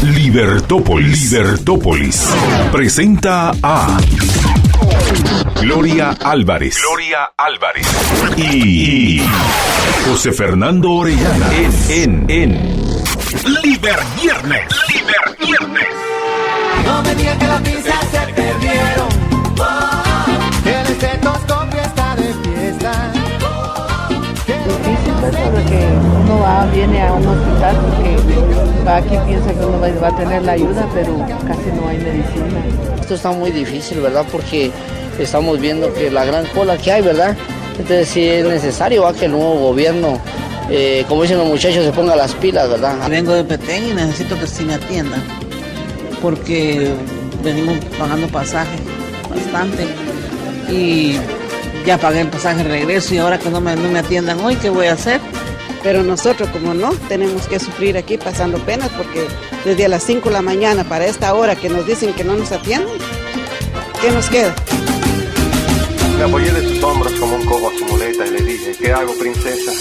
Libertópolis presenta a Gloria Álvarez y José Fernando Orellana en Liberviernes. No me digan que las prisas se perdieron. El estetoscopio está de fiesta. Difícil, ¿verdad? Porque uno viene a un hospital porque aquí piensa que uno va a tener la ayuda, pero casi no hay medicina. Esto está muy difícil, ¿verdad? Porque estamos viendo que la gran cola que hay, ¿verdad? Entonces sí es necesario que el nuevo gobierno, como dicen los muchachos, se ponga las pilas, ¿verdad? Vengo de Petén y necesito que sí me atiendan, porque venimos pagando pasaje bastante y ya pagué el pasaje de regreso y ahora que no me atiendan hoy, ¿qué voy a hacer? Pero nosotros, como no, tenemos que sufrir aquí pasando penas porque desde las 5 de la mañana para esta hora que nos dicen que no nos atienden, ¿qué nos queda? Me apoyé de sus hombros como un cobo a su muleta y le dije, ¿qué hago, princesa?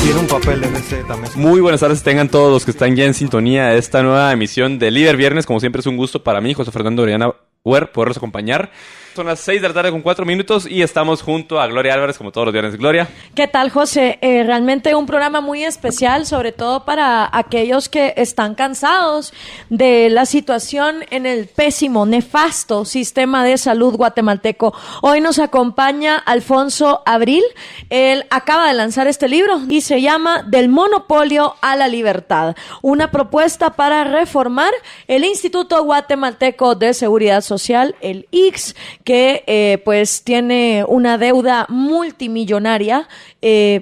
Tiene un papel de receta. Muy buenas tardes, tengan todos los que están ya en sintonía de esta nueva emisión de Líder Viernes. Como siempre es un gusto para mí, José Fernando Orellana, poderlos acompañar. Son las 6 de la tarde con 4 minutos y estamos junto a Gloria Álvarez, como todos los viernes. Gloria. ¿Qué tal, José? Realmente un programa muy especial, sobre todo para aquellos que están cansados de la situación en el pésimo, nefasto sistema de salud guatemalteco. Hoy nos acompaña Alfonso Abril. Él acaba de lanzar este libro y se llama Del monopolio a la libertad. Una propuesta para reformar el Instituto Guatemalteco de Seguridad Social, el IGSS, que pues tiene una deuda multimillonaria,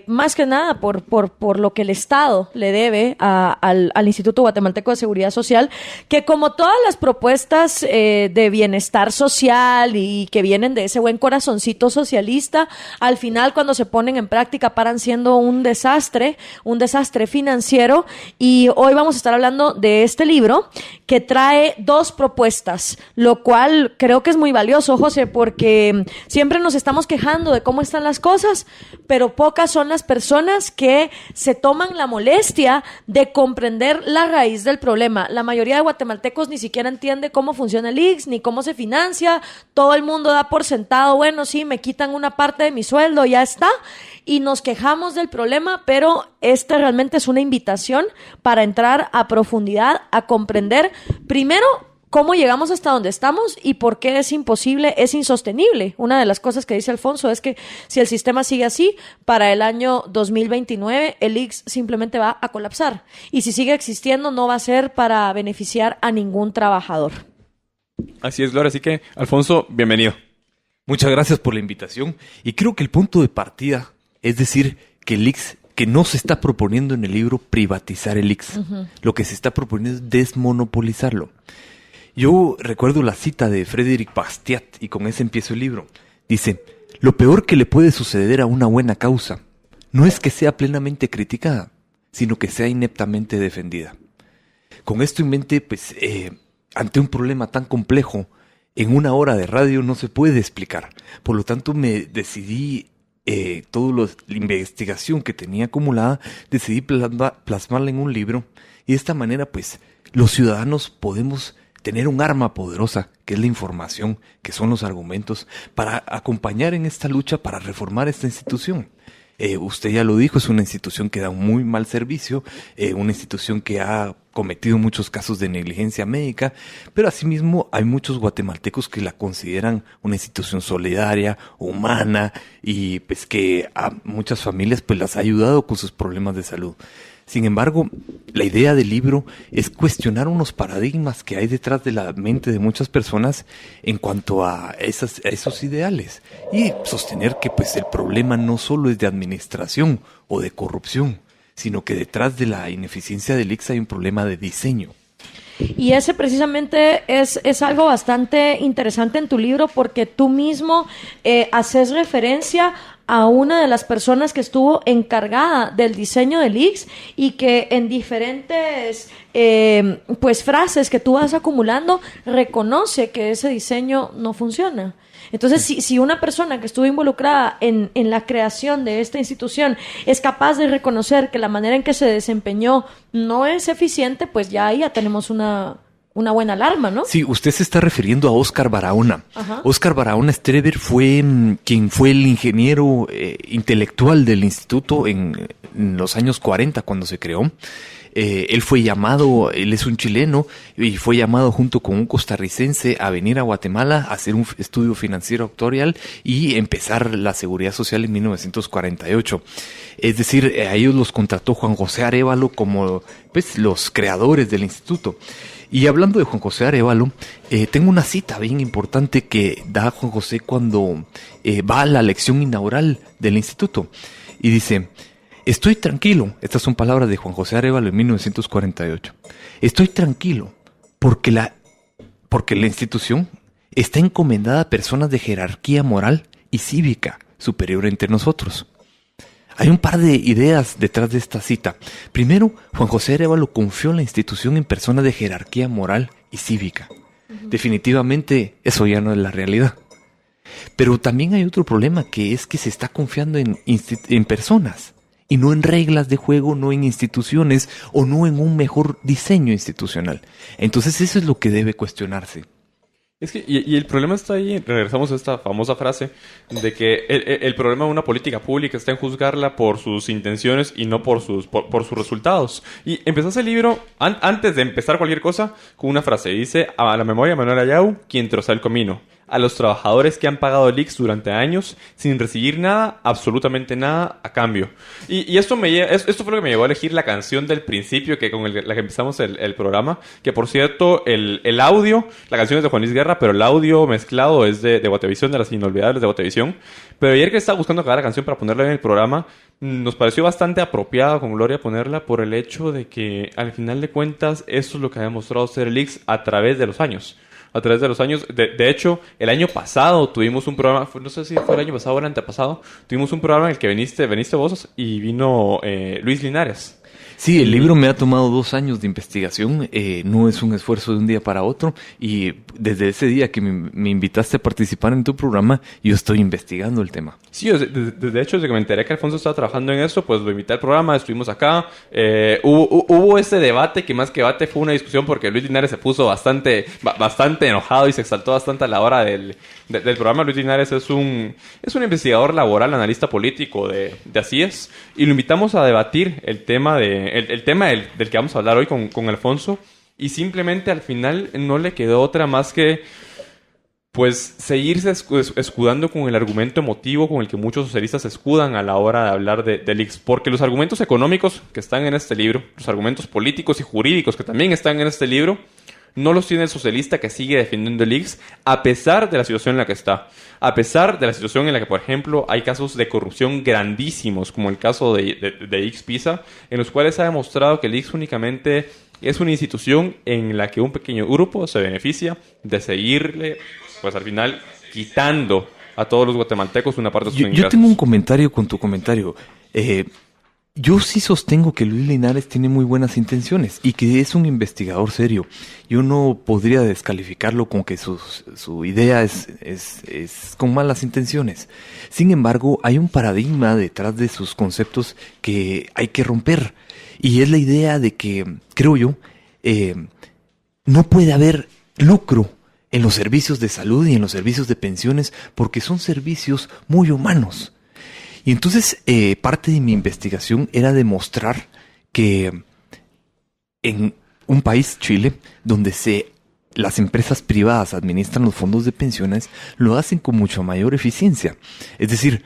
más que nada por lo que el Estado le debe al Instituto Guatemalteco de Seguridad Social, que como todas las propuestas de bienestar social y que vienen de ese buen corazoncito socialista, al final cuando se ponen en práctica paran siendo un desastre financiero. Y hoy vamos a estar hablando de este libro que trae dos propuestas, lo cual creo que es muy valioso, José, porque siempre nos estamos quejando de cómo están las cosas, pero pocas son las personas que se toman la molestia de comprender la raíz del problema. La mayoría de guatemaltecos ni siquiera entiende cómo funciona el IGSS, ni cómo se financia. Todo el mundo da por sentado, bueno, sí, me quitan una parte de mi sueldo, ya está, y nos quejamos del problema, pero esta realmente es una invitación para entrar a profundidad, a comprender primero cómo llegamos hasta donde estamos y por qué es imposible, es insostenible. Una de las cosas que dice Alfonso es que si el sistema sigue así, para el año 2029 el IGSS simplemente va a colapsar. Y si sigue existiendo, no va a ser para beneficiar a ningún trabajador. Así es, Gloria. Así que, Alfonso, bienvenido. Muchas gracias por la invitación. Y creo que el punto de partida es decir que el IGSS, que no se está proponiendo en el libro privatizar el IGSS. Uh-huh. Lo que se está proponiendo es desmonopolizarlo. Yo recuerdo la cita de Frédéric Bastiat, y con ese empiezo el libro. Dice, lo peor que le puede suceder a una buena causa no es que sea plenamente criticada, sino que sea ineptamente defendida. Con esto en mente, pues, ante un problema tan complejo, en una hora de radio no se puede explicar. Por lo tanto, me decidí, toda la investigación que tenía acumulada, decidí plasmarla en un libro, y de esta manera, pues, los ciudadanos podemos tener un arma poderosa, que es la información, que son los argumentos, para acompañar en esta lucha para reformar esta institución. Usted ya lo dijo, es una institución que da un muy mal servicio, una institución que ha cometido muchos casos de negligencia médica, pero asimismo hay muchos guatemaltecos que la consideran una institución solidaria, humana, y pues que a muchas familias pues las ha ayudado con sus problemas de salud. Sin embargo, la idea del libro es cuestionar unos paradigmas que hay detrás de la mente de muchas personas en cuanto a esos ideales, y sostener que pues el problema no solo es de administración o de corrupción, sino que detrás de la ineficiencia del IGSS hay un problema de diseño. Y ese precisamente es algo bastante interesante en tu libro, porque tú mismo haces referencia a una de las personas que estuvo encargada del diseño del ICS y que en diferentes pues frases que tú vas acumulando reconoce que ese diseño no funciona. Entonces, si una persona que estuvo involucrada en la creación de esta institución es capaz de reconocer que la manera en que se desempeñó no es eficiente, pues ya ahí ya tenemos una buena alarma, ¿no? Sí, usted se está refiriendo a Óscar Barahona. Ajá. Óscar Barahona Streber fue quien fue el ingeniero intelectual del instituto en los años 40 cuando se creó. Él fue llamado, él es un chileno, y fue llamado junto con un costarricense a venir a Guatemala a hacer un estudio financiero actuarial y empezar la seguridad social en 1948. Es decir, a ellos los contrató Juan José Arévalo como pues, los creadores del instituto. Y hablando de Juan José Arévalo, tengo una cita bien importante que da Juan José cuando va a la lección inaugural del instituto. Y dice: estoy tranquilo, estas son palabras de Juan José Arévalo en 1948. Estoy tranquilo porque la institución está encomendada a personas de jerarquía moral y cívica superior entre nosotros. Hay un par de ideas detrás de esta cita. Primero, Juan José Arévalo confió la institución en personas de jerarquía moral y cívica. Definitivamente eso ya no es la realidad. Pero también hay otro problema, que es que se está confiando en personas y no en reglas de juego, no en instituciones o no en un mejor diseño institucional. Entonces eso es lo que debe cuestionarse. Es que, y el problema está ahí, regresamos a esta famosa frase, de que el problema de una política pública está en juzgarla por sus intenciones y no por sus resultados. Y empezás el libro, antes de empezar cualquier cosa, con una frase. Dice: a la memoria de Manuel Ayau, quien trozó el camino. A los trabajadores que han pagado el ICS durante años sin recibir nada, absolutamente nada, a cambio. Y esto fue lo que me llevó a elegir la canción del principio, que con la que empezamos el programa. Que por cierto, el audio, la canción es de Juan Luis Guerra, pero el audio mezclado es de Guatevisión, de las inolvidables de Guatevisión. Pero ayer que estaba buscando cada canción para ponerla en el programa, nos pareció bastante apropiado con Gloria ponerla por el hecho de que, al final de cuentas, esto es lo que ha demostrado ser el ICS a través de los años. A través de los años. De hecho, el año pasado tuvimos un programa, no sé si fue el año pasado o el antepasado, tuvimos un programa en el que veniste vos y vino Luis Linares. Sí, el libro me ha tomado 2 años de investigación, no es un esfuerzo de un día para otro, y desde ese día que me invitaste a participar en tu programa, yo estoy investigando el tema. Sí, de hecho, desde que me enteré que Alfonso estaba trabajando en eso, pues lo invité al programa, estuvimos acá, hubo ese debate, que más que debate fue una discusión, porque Luis Linares se puso bastante enojado y se exaltó bastante a la hora del programa. Luis Linares es un investigador laboral, analista político de ACIES, y lo invitamos a debatir el tema del que vamos a hablar hoy con Alfonso, y simplemente al final no le quedó otra más que pues seguirse escudando con el argumento emotivo con el que muchos socialistas se escudan a la hora de hablar del ICS, porque los argumentos económicos que están en este libro, los argumentos políticos y jurídicos que también están en este libro, no los tiene el socialista que sigue defendiendo el ICS a pesar de la situación en la que está. A pesar de la situación en la que, por ejemplo, hay casos de corrupción grandísimos, como el caso de ICS Pisa, en los cuales se ha demostrado que el ICS únicamente es una institución en la que un pequeño grupo se beneficia de seguirle, pues al final, quitando a todos los guatemaltecos una parte de sus ingresos. Yo tengo un comentario con tu comentario. Yo sí sostengo que Luis Linares tiene muy buenas intenciones y que es un investigador serio. Yo no podría descalificarlo con que su idea es con malas intenciones. Sin embargo, hay un paradigma detrás de sus conceptos que hay que romper. Y es la idea de que, creo yo, no puede haber lucro en los servicios de salud y en los servicios de pensiones porque son servicios muy humanos. Y entonces parte de mi investigación era demostrar que en un país, Chile, donde las empresas privadas administran los fondos de pensiones, lo hacen con mucha mayor eficiencia. Es decir,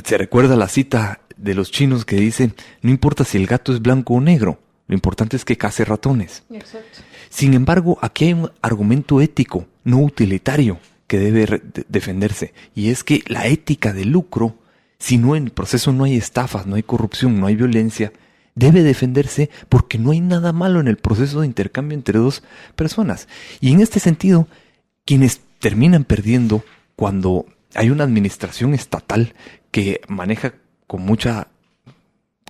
se recuerda la cita de los chinos que dice: no importa si el gato es blanco o negro, lo importante es que cace ratones. Exacto. Sin embargo, aquí hay un argumento ético, no utilitario, que debe defenderse. Y es que la ética de lucro, si no en el proceso no hay estafas, no hay corrupción, no hay violencia, debe defenderse porque no hay nada malo en el proceso de intercambio entre dos personas. Y en este sentido, quienes terminan perdiendo cuando hay una administración estatal que maneja con mucha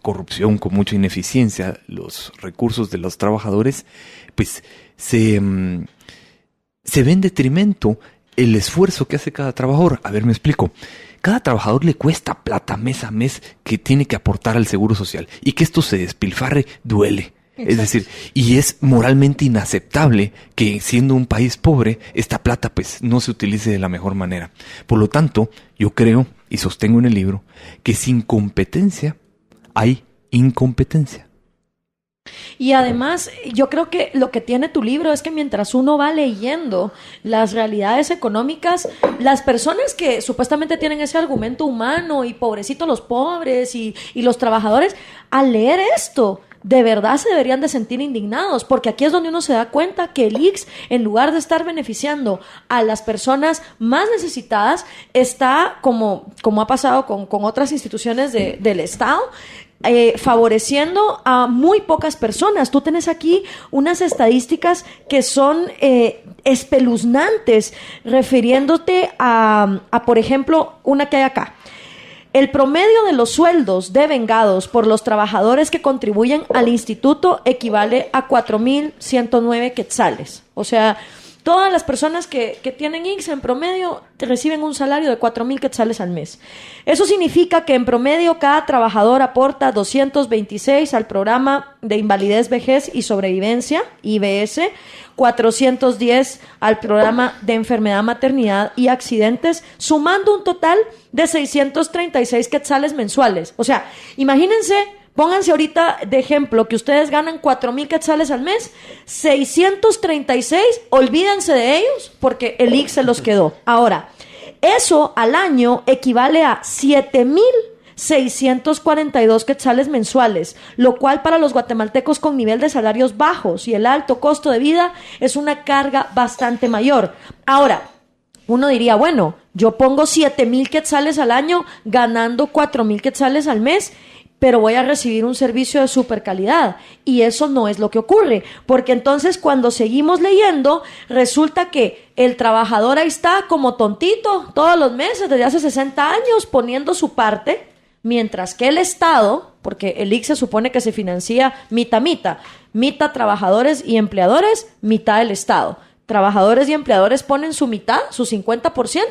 corrupción, con mucha ineficiencia los recursos de los trabajadores, pues se ve en detrimento el esfuerzo que hace cada trabajador. A ver, me explico. Cada trabajador le cuesta plata mes a mes que tiene que aportar al seguro social, y que esto se despilfarre duele. Exacto. Es decir, y es moralmente inaceptable que, siendo un país pobre, esta plata pues no se utilice de la mejor manera. Por lo tanto, yo creo y sostengo en el libro que sin competencia hay incompetencia. Y además, yo creo que lo que tiene tu libro es que mientras uno va leyendo las realidades económicas, las personas que supuestamente tienen ese argumento humano y pobrecitos los pobres y los trabajadores, al leer esto, de verdad se deberían de sentir indignados, porque aquí es donde uno se da cuenta que el ICS, en lugar de estar beneficiando a las personas más necesitadas, está, como ha pasado con otras instituciones del Estado, favoreciendo a muy pocas personas. Tú tienes aquí unas estadísticas que son espeluznantes, refiriéndote a, por ejemplo, una que hay acá. El promedio de los sueldos devengados por los trabajadores que contribuyen al instituto equivale a 4.109 quetzales. O sea, todas las personas que tienen ICS en promedio reciben un salario de 4.000 quetzales al mes. Eso significa que en promedio cada trabajador aporta 226 al programa de invalidez, vejez y sobrevivencia, IVS, 410 al programa de enfermedad, maternidad y accidentes, sumando un total de 636 quetzales mensuales. O sea, imagínense, pónganse ahorita de ejemplo que ustedes ganan 4.000 quetzales al mes, 636, olvídense de ellos porque el ICS se los quedó. Ahora, eso al año equivale a 7.642 quetzales mensuales, lo cual para los guatemaltecos con nivel de salarios bajos y el alto costo de vida es una carga bastante mayor. Ahora, uno diría, bueno, yo pongo 7.000 quetzales al año ganando 4.000 quetzales al mes, pero voy a recibir un servicio de super calidad. Y eso no es lo que ocurre, porque entonces cuando seguimos leyendo, resulta que el trabajador ahí está como tontito todos los meses, desde hace 60 años, poniendo su parte, mientras que el Estado, porque el ICS se supone que se financia mitad trabajadores y empleadores, mitad el Estado. Trabajadores y empleadores ponen su mitad, su 50%,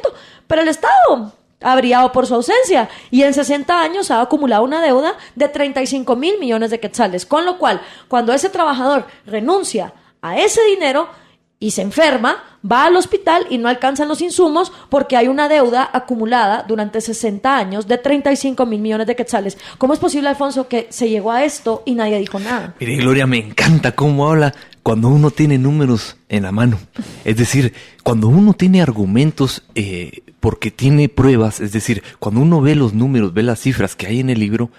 pero el Estado ha brillado por su ausencia y en 60 años ha acumulado una deuda de 35.000 millones de quetzales, con lo cual cuando ese trabajador renuncia a ese dinero y se enferma, va al hospital y no alcanzan los insumos porque hay una deuda acumulada durante 60 años de 35.000 millones de quetzales. ¿Cómo es posible, Alfonso, que se llegó a esto y nadie dijo nada? Mire, Gloria, me encanta cómo habla cuando uno tiene números en la mano. Es decir, cuando uno tiene argumentos porque tiene pruebas, es decir, cuando uno ve los números, ve las cifras que hay en el libro,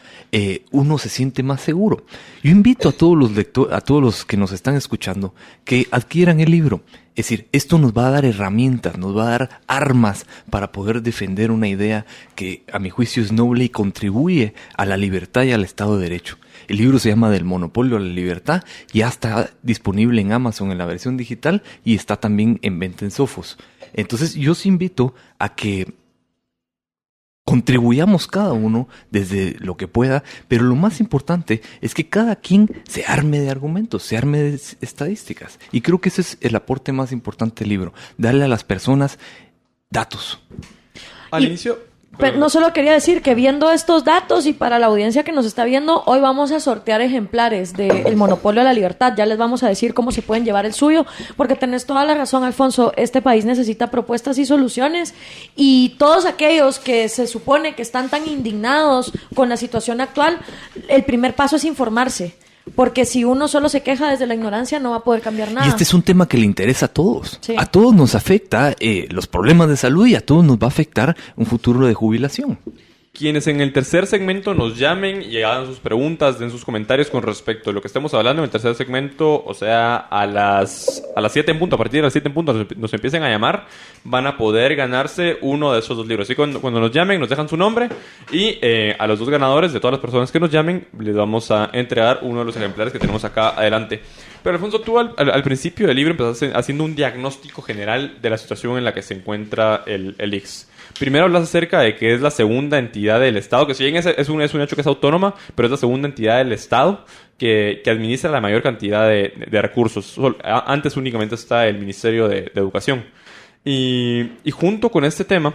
uno se siente más seguro. Yo invito a todos los lectores, a todos los que nos están escuchando, que adquieran el libro. Es decir, esto nos va a dar herramientas, nos va a dar armas para poder defender una idea que a mi juicio es noble y contribuye a la libertad y al Estado de Derecho. El libro se llama Del monopolio a la libertad, ya está disponible en Amazon en la versión digital y está también en venta en Sofos. Entonces yo os invito a que contribuyamos cada uno desde lo que pueda, pero lo más importante es que cada quien se arme de argumentos, se arme de estadísticas. Y creo que ese es el aporte más importante del libro, darle a las personas datos. Al inicio... Pero no solo quería decir que viendo estos datos y para la audiencia que nos está viendo, hoy vamos a sortear ejemplares de El Monopolio a la Libertad. Ya les vamos a decir cómo se pueden llevar el suyo, porque tenés toda la razón, Alfonso. Este país necesita propuestas y soluciones, y todos aquellos que se supone que están tan indignados con la situación actual, el primer paso es informarse. Porque si uno solo se queja desde la ignorancia, no va a poder cambiar nada. Y este es un tema que le interesa a todos. Sí. A todos nos afecta los problemas de salud y a todos nos va a afectar un futuro de jubilación. quienes en el tercer segmento nos llamen y hagan sus preguntas, den sus comentarios con respecto a lo que estemos hablando en el tercer segmento, o sea, a las 7 en punto, a partir de las 7 en punto nos empiecen a llamar, van a poder ganarse uno de esos 2 libros. Así que cuando nos llamen, nos dejan su nombre y a los 2 ganadores de todas las personas que nos llamen, les vamos a entregar uno de los ejemplares que tenemos acá adelante. Pero Alfonso, tú al principio del libro empezaste haciendo un diagnóstico general de la situación en la que se encuentra el ICS. Primero hablas acerca de que es la segunda entidad del Estado, que si bien es un hecho que es autónoma, pero es la segunda entidad del Estado que administra la mayor cantidad de recursos. Antes únicamente está el Ministerio de Educación. Y junto con este tema,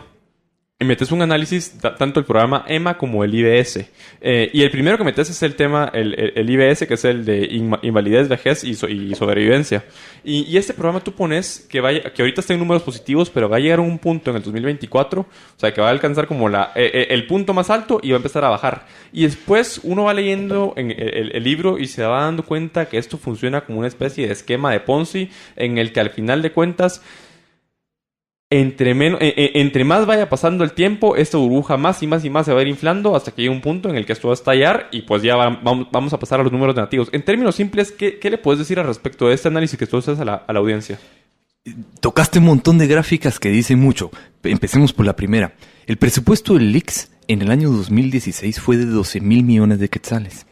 metes un análisis tanto el programa EMA como el IBS. Y el primero que metes es el tema, el IBS, que es el de invalidez, vejez y sobrevivencia. Y este programa tú pones que ahorita está en números positivos, pero va a llegar a un punto en el 2024, o sea, que va a alcanzar como el punto más alto y va a empezar a bajar. Y después uno va leyendo en el libro y se va dando cuenta que esto funciona como una especie de esquema de Ponzi, en el que al final de cuentas, entre más vaya pasando el tiempo, esta burbuja más y más y más se va a ir inflando hasta que llegue un punto en el que esto va a estallar y pues ya vamos a pasar a los números negativos. En términos simples, ¿qué le puedes decir al respecto de este análisis que tú haces a la audiencia? Tocaste un montón de gráficas que dicen mucho. Empecemos por la primera. El presupuesto del ICS en el año 2016 fue de 12,000 millones de quetzales.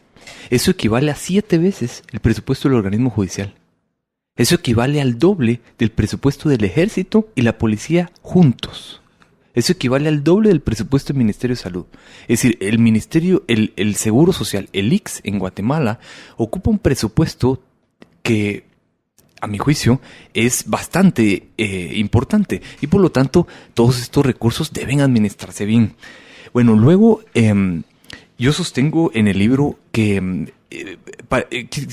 Eso equivale a 7 veces el presupuesto del organismo judicial. Eso equivale al doble del presupuesto del Ejército y la Policía juntos. Eso equivale al doble del presupuesto del Ministerio de Salud. Es decir, el Ministerio, el Seguro Social, el ICS en Guatemala, ocupa un presupuesto que, a mi juicio, es bastante importante. Y por lo tanto, todos estos recursos deben administrarse bien. Bueno, luego, yo sostengo en el libro que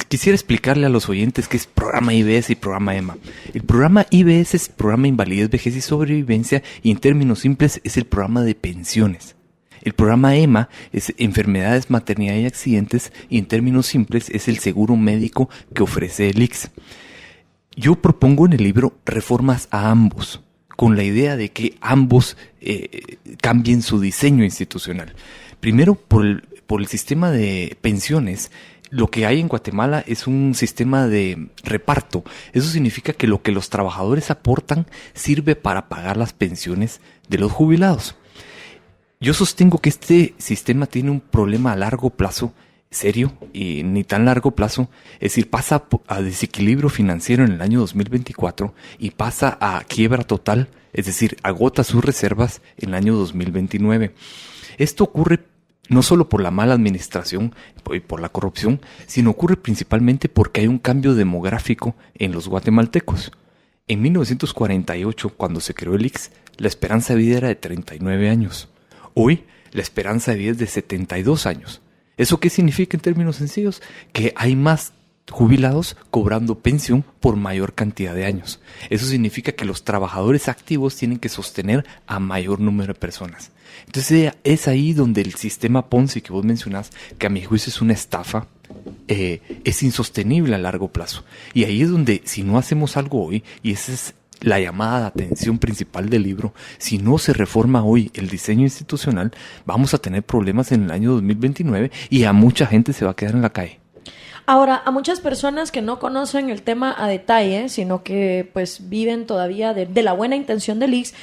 quisiera explicarle a los oyentes qué es programa IBS y programa EMA. El programa IBS es programa Invalidez, Vejez y Sobrevivencia, y en términos simples es el programa de pensiones. El programa EMA es enfermedades, maternidad y accidentes, y en términos simples es el seguro médico que ofrece el ICS. Yo propongo en el libro reformas a ambos, con la idea de que ambos cambien su diseño institucional. Primero, por el sistema de pensiones, lo que hay en Guatemala es un sistema de reparto. Eso significa que lo que los trabajadores aportan sirve para pagar las pensiones de los jubilados. Yo sostengo que este sistema tiene un problema a largo plazo, serio, y ni tan largo plazo, es decir, pasa a desequilibrio financiero en el año 2024 y pasa a quiebra total, es decir, agota sus reservas en el año 2029. Esto ocurre no solo por la mala administración y por la corrupción, sino ocurre principalmente porque hay un cambio demográfico en los guatemaltecos. En 1948, cuando se creó el ICS, la esperanza de vida era de 39 años. Hoy, la esperanza de vida es de 72 años. ¿Eso qué significa en términos sencillos? Que hay más jubilados cobrando pensión por mayor cantidad de años. Eso significa que los trabajadores activos tienen que sostener a mayor número de personas. Entonces es ahí donde el sistema Ponzi que vos mencionás, que a mi juicio es una estafa, es insostenible a largo plazo. Y ahí es donde, si no hacemos algo hoy, y esa es la llamada de atención principal del libro, si no se reforma hoy el diseño institucional, vamos a tener problemas en el año 2029 y a mucha gente se va a quedar en la calle. Ahora, a muchas personas que no conocen el tema a detalle, sino que pues viven todavía de la buena intención del ICS,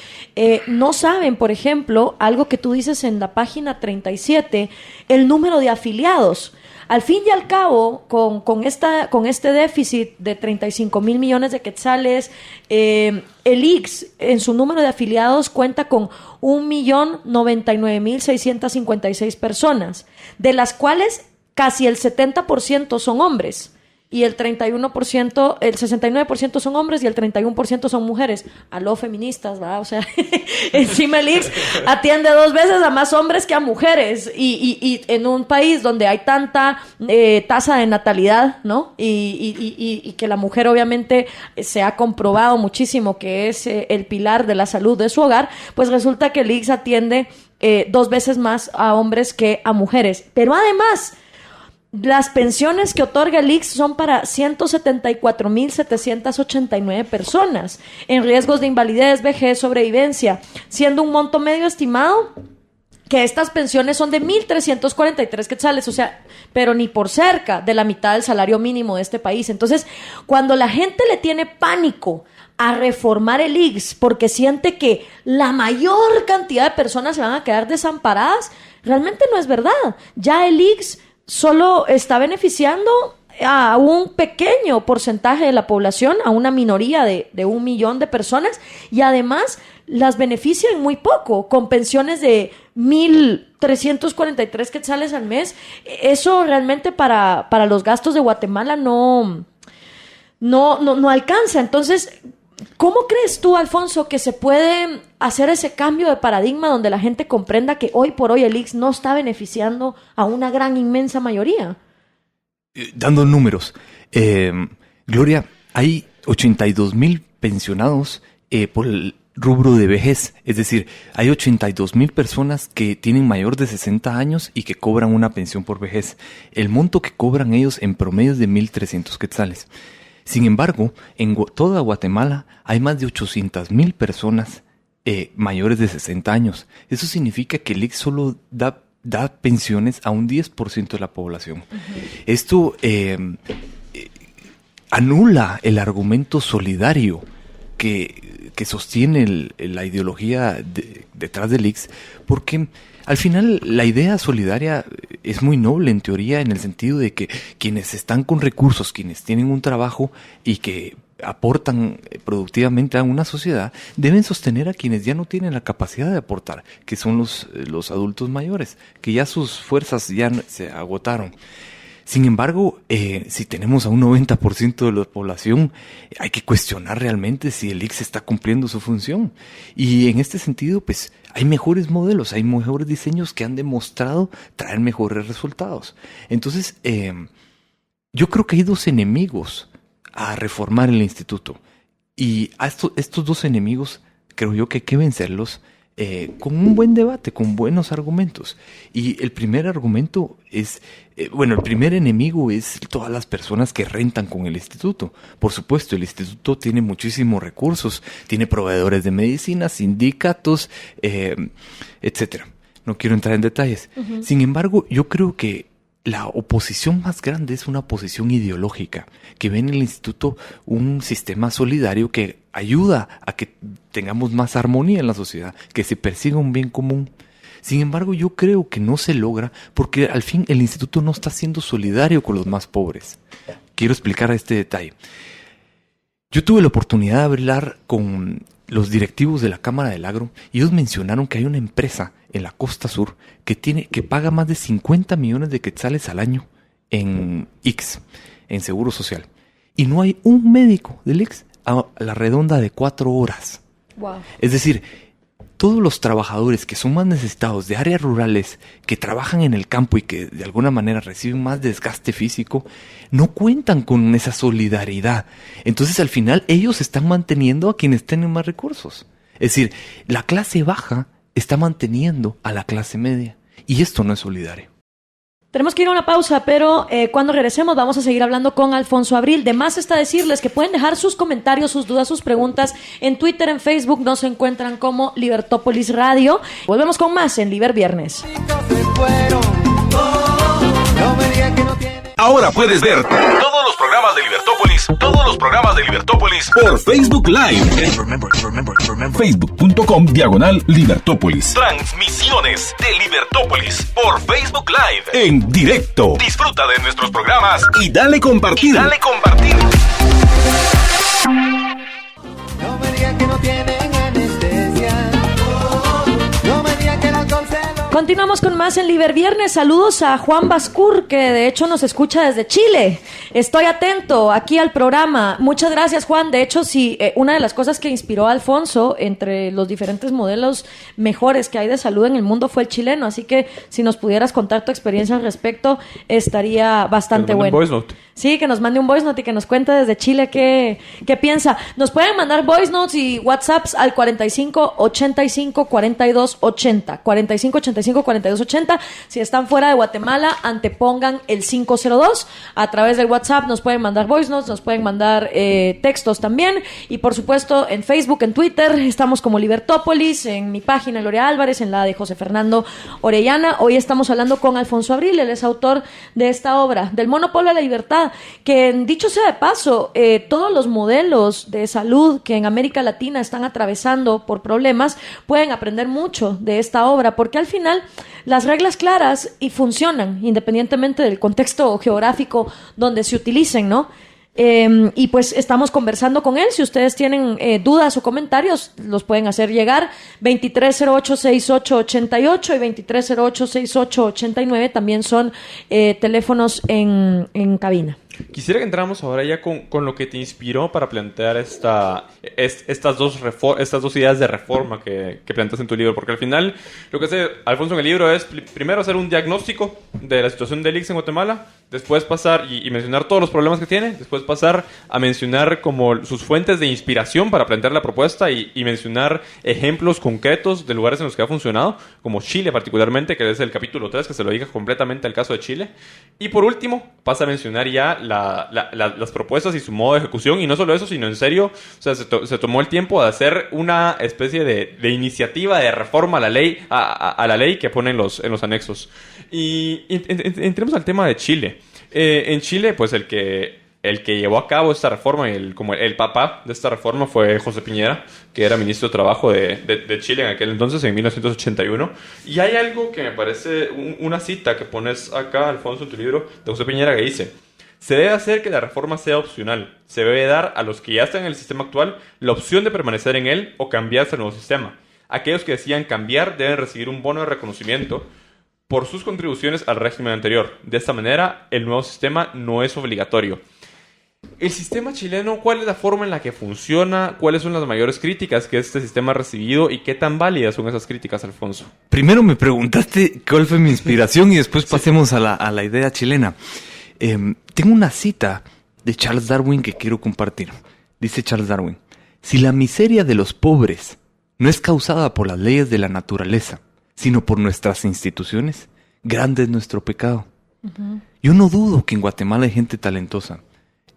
no saben, por ejemplo, algo que tú dices en la página 37, el número de afiliados. Al fin y al cabo, con este déficit de 35,000 millones de quetzales, el ICS en su número de afiliados cuenta con 1,099,656 personas, de las cuales casi el 70% son hombres y el 69% son hombres y el 31% son mujeres. Aló, feministas, ¿verdad? O sea, encima el ICS atiende 2 veces a más hombres que a mujeres y en un país donde hay tanta tasa de natalidad, ¿no? Y que la mujer obviamente se ha comprobado muchísimo que es el pilar de la salud de su hogar, pues resulta que el ICS atiende 2 veces más a hombres que a mujeres. Pero además, las pensiones que otorga el ICS son para 174,789 personas en riesgos de invalidez, vejez, sobrevivencia, siendo un monto medio estimado que estas pensiones son de 1.343 quetzales, o sea, pero ni por cerca de la mitad del salario mínimo de este país. Entonces, cuando la gente le tiene pánico a reformar el IGS porque siente que la mayor cantidad de personas se van a quedar desamparadas, realmente no es verdad. Ya el IGS solo está beneficiando a un pequeño porcentaje de la población, a una minoría de 1 millón de personas, y además las benefician muy poco, con pensiones de 1.343 quetzales al mes. Eso realmente para los gastos de Guatemala no alcanza. Entonces, ¿cómo crees tú, Alfonso, que se puede hacer ese cambio de paradigma donde la gente comprenda que hoy por hoy el IGS no está beneficiando a una gran, inmensa mayoría? Dando números, Gloria, hay 82,000 pensionados por el rubro de vejez. Es decir, hay 82,000 personas que tienen mayor de 60 años y que cobran una pensión por vejez. El monto que cobran ellos en promedio es de 1.300 quetzales. Sin embargo, en toda Guatemala hay más de 800,000 personas mayores de 60 años. Eso significa que el IGS solo da pensiones a un 10% de la población. Uh-huh. Esto anula el argumento solidario que sostiene la ideología detrás del IGS, porque al final la idea solidaria es muy noble en teoría, en el sentido de que quienes están con recursos, quienes tienen un trabajo y que aportan productivamente a una sociedad, deben sostener a quienes ya no tienen la capacidad de aportar, que son los adultos mayores, que ya sus fuerzas ya se agotaron. Sin embargo, si tenemos a un 90% de la población, hay que cuestionar realmente si el IGS está cumpliendo su función. Y en este sentido, pues, hay mejores modelos, hay mejores diseños que han demostrado traer mejores resultados. Entonces, yo creo que hay dos enemigos a reformar el instituto. Y a estos dos enemigos creo yo que hay que vencerlos con un buen debate, con buenos argumentos. Y el primer argumento es, el primer enemigo es todas las personas que rentan con el instituto. Por supuesto, el instituto tiene muchísimos recursos, tiene proveedores de medicina, sindicatos, etcétera. No quiero entrar en detalles. Uh-huh. Sin embargo, yo creo que la oposición más grande es una oposición ideológica, que ve en el instituto un sistema solidario que ayuda a que tengamos más armonía en la sociedad, que se persiga un bien común. Sin embargo, yo creo que no se logra porque al fin el instituto no está siendo solidario con los más pobres. Quiero explicar este detalle. Yo tuve la oportunidad de hablar con los directivos de la Cámara del Agro y ellos mencionaron que hay una empresa en la costa sur que paga más de 50 millones de quetzales al año en IGS, en Seguro Social. Y no hay un médico del IGS a la redonda de 4 horas. Wow. Es decir, todos los trabajadores que son más necesitados de áreas rurales, que trabajan en el campo y que de alguna manera reciben más desgaste físico, no cuentan con esa solidaridad. Entonces al final ellos están manteniendo a quienes tienen más recursos. Es decir, la clase baja está manteniendo a la clase media. Y esto no es solidario. Tenemos que ir a una pausa, pero cuando regresemos vamos a seguir hablando con Alfonso Abril. De más está decirles que pueden dejar sus comentarios, sus dudas, sus preguntas en Twitter, en Facebook. Nos encuentran como Libertópolis Radio. Volvemos con más en Liber Viernes. Ahora puedes ver todos los programas de Libertópolis por Facebook Live. Facebook.com/Libertópolis. Transmisiones de Libertópolis por Facebook Live en directo. Disfruta de nuestros programas y dale compartir. No me digan que no tienen anestesia. No me digan que el alcohol se lo... Continuamos con más en Liber Viernes. Saludos a Juan Bascur, que de hecho nos escucha desde Chile. Estoy atento aquí al programa. Muchas gracias, Juan. De hecho, sí, una de las cosas que inspiró a Alfonso entre los diferentes modelos mejores que hay de salud en el mundo fue el chileno. Así que si nos pudieras contar tu experiencia al respecto, estaría bastante bueno. Voice note. Sí, que nos mande un voice note y que nos cuente desde Chile qué piensa. Nos pueden mandar voice notes y WhatsApps al 45 85 42 80. 45 85 955-4280. Si están fuera de Guatemala, antepongan el 502. A través del WhatsApp nos pueden mandar voice notes, nos pueden mandar textos también. Y por supuesto en Facebook, en Twitter, estamos como Libertópolis, en mi página Gloria Álvarez, en la de José Fernando Orellana. Hoy estamos hablando con Alfonso Abril, él es autor de esta obra, del Monopolio de la Libertad, que dicho sea de paso, todos los modelos de salud que en América Latina están atravesando por problemas, pueden aprender mucho de esta obra, porque al final las reglas claras y funcionan, independientemente del contexto geográfico donde se utilicen, ¿no? Y pues estamos conversando con él. Si ustedes tienen dudas o comentarios, los pueden hacer llegar. 2308-6888 y 2308-6889 también son teléfonos en cabina. Quisiera que entráramos ahora ya con lo que te inspiró para plantear estas dos ideas de reforma que planteas en tu libro, porque al final lo que hace Alfonso en el libro es primero hacer un diagnóstico de la situación del ICS en Guatemala, después pasar y mencionar todos los problemas que tiene, después pasar a mencionar como sus fuentes de inspiración para plantear la propuesta y mencionar ejemplos concretos de lugares en los que ha funcionado, como Chile particularmente, que es el capítulo 3, que se lo dedica completamente al caso de Chile, y por último pasa a mencionar ya las propuestas y su modo de ejecución, y no solo eso, sino en serio, o sea, se tomó el tiempo de hacer una especie de iniciativa de reforma a la ley, a la ley que pone en los anexos. Y entremos al tema de Chile. En Chile, pues el que llevó a cabo esta reforma, como el papá de esta reforma, fue José Piñera, que era ministro de Trabajo de Chile en aquel entonces, en 1981. Y hay algo que me parece, una cita que pones acá, Alfonso, en tu libro, de José Piñera, que dice: se debe hacer que la reforma sea opcional. Se debe dar a los que ya están en el sistema actual la opción de permanecer en él o cambiarse al nuevo sistema. Aquellos que decidan cambiar deben recibir un bono de reconocimiento por sus contribuciones al régimen anterior. De esta manera, el nuevo sistema no es obligatorio. El sistema chileno, ¿cuál es la forma en la que funciona? ¿Cuáles son las mayores críticas que este sistema ha recibido? ¿Y qué tan válidas son esas críticas, Alfonso? Primero me preguntaste cuál fue mi inspiración y después pasemos a la idea chilena. Tengo una cita de Charles Darwin que quiero compartir. Dice Charles Darwin: si la miseria de los pobres no es causada por las leyes de la naturaleza, sino por nuestras instituciones, grande es nuestro pecado. Uh-huh. Yo no dudo que en Guatemala hay gente talentosa.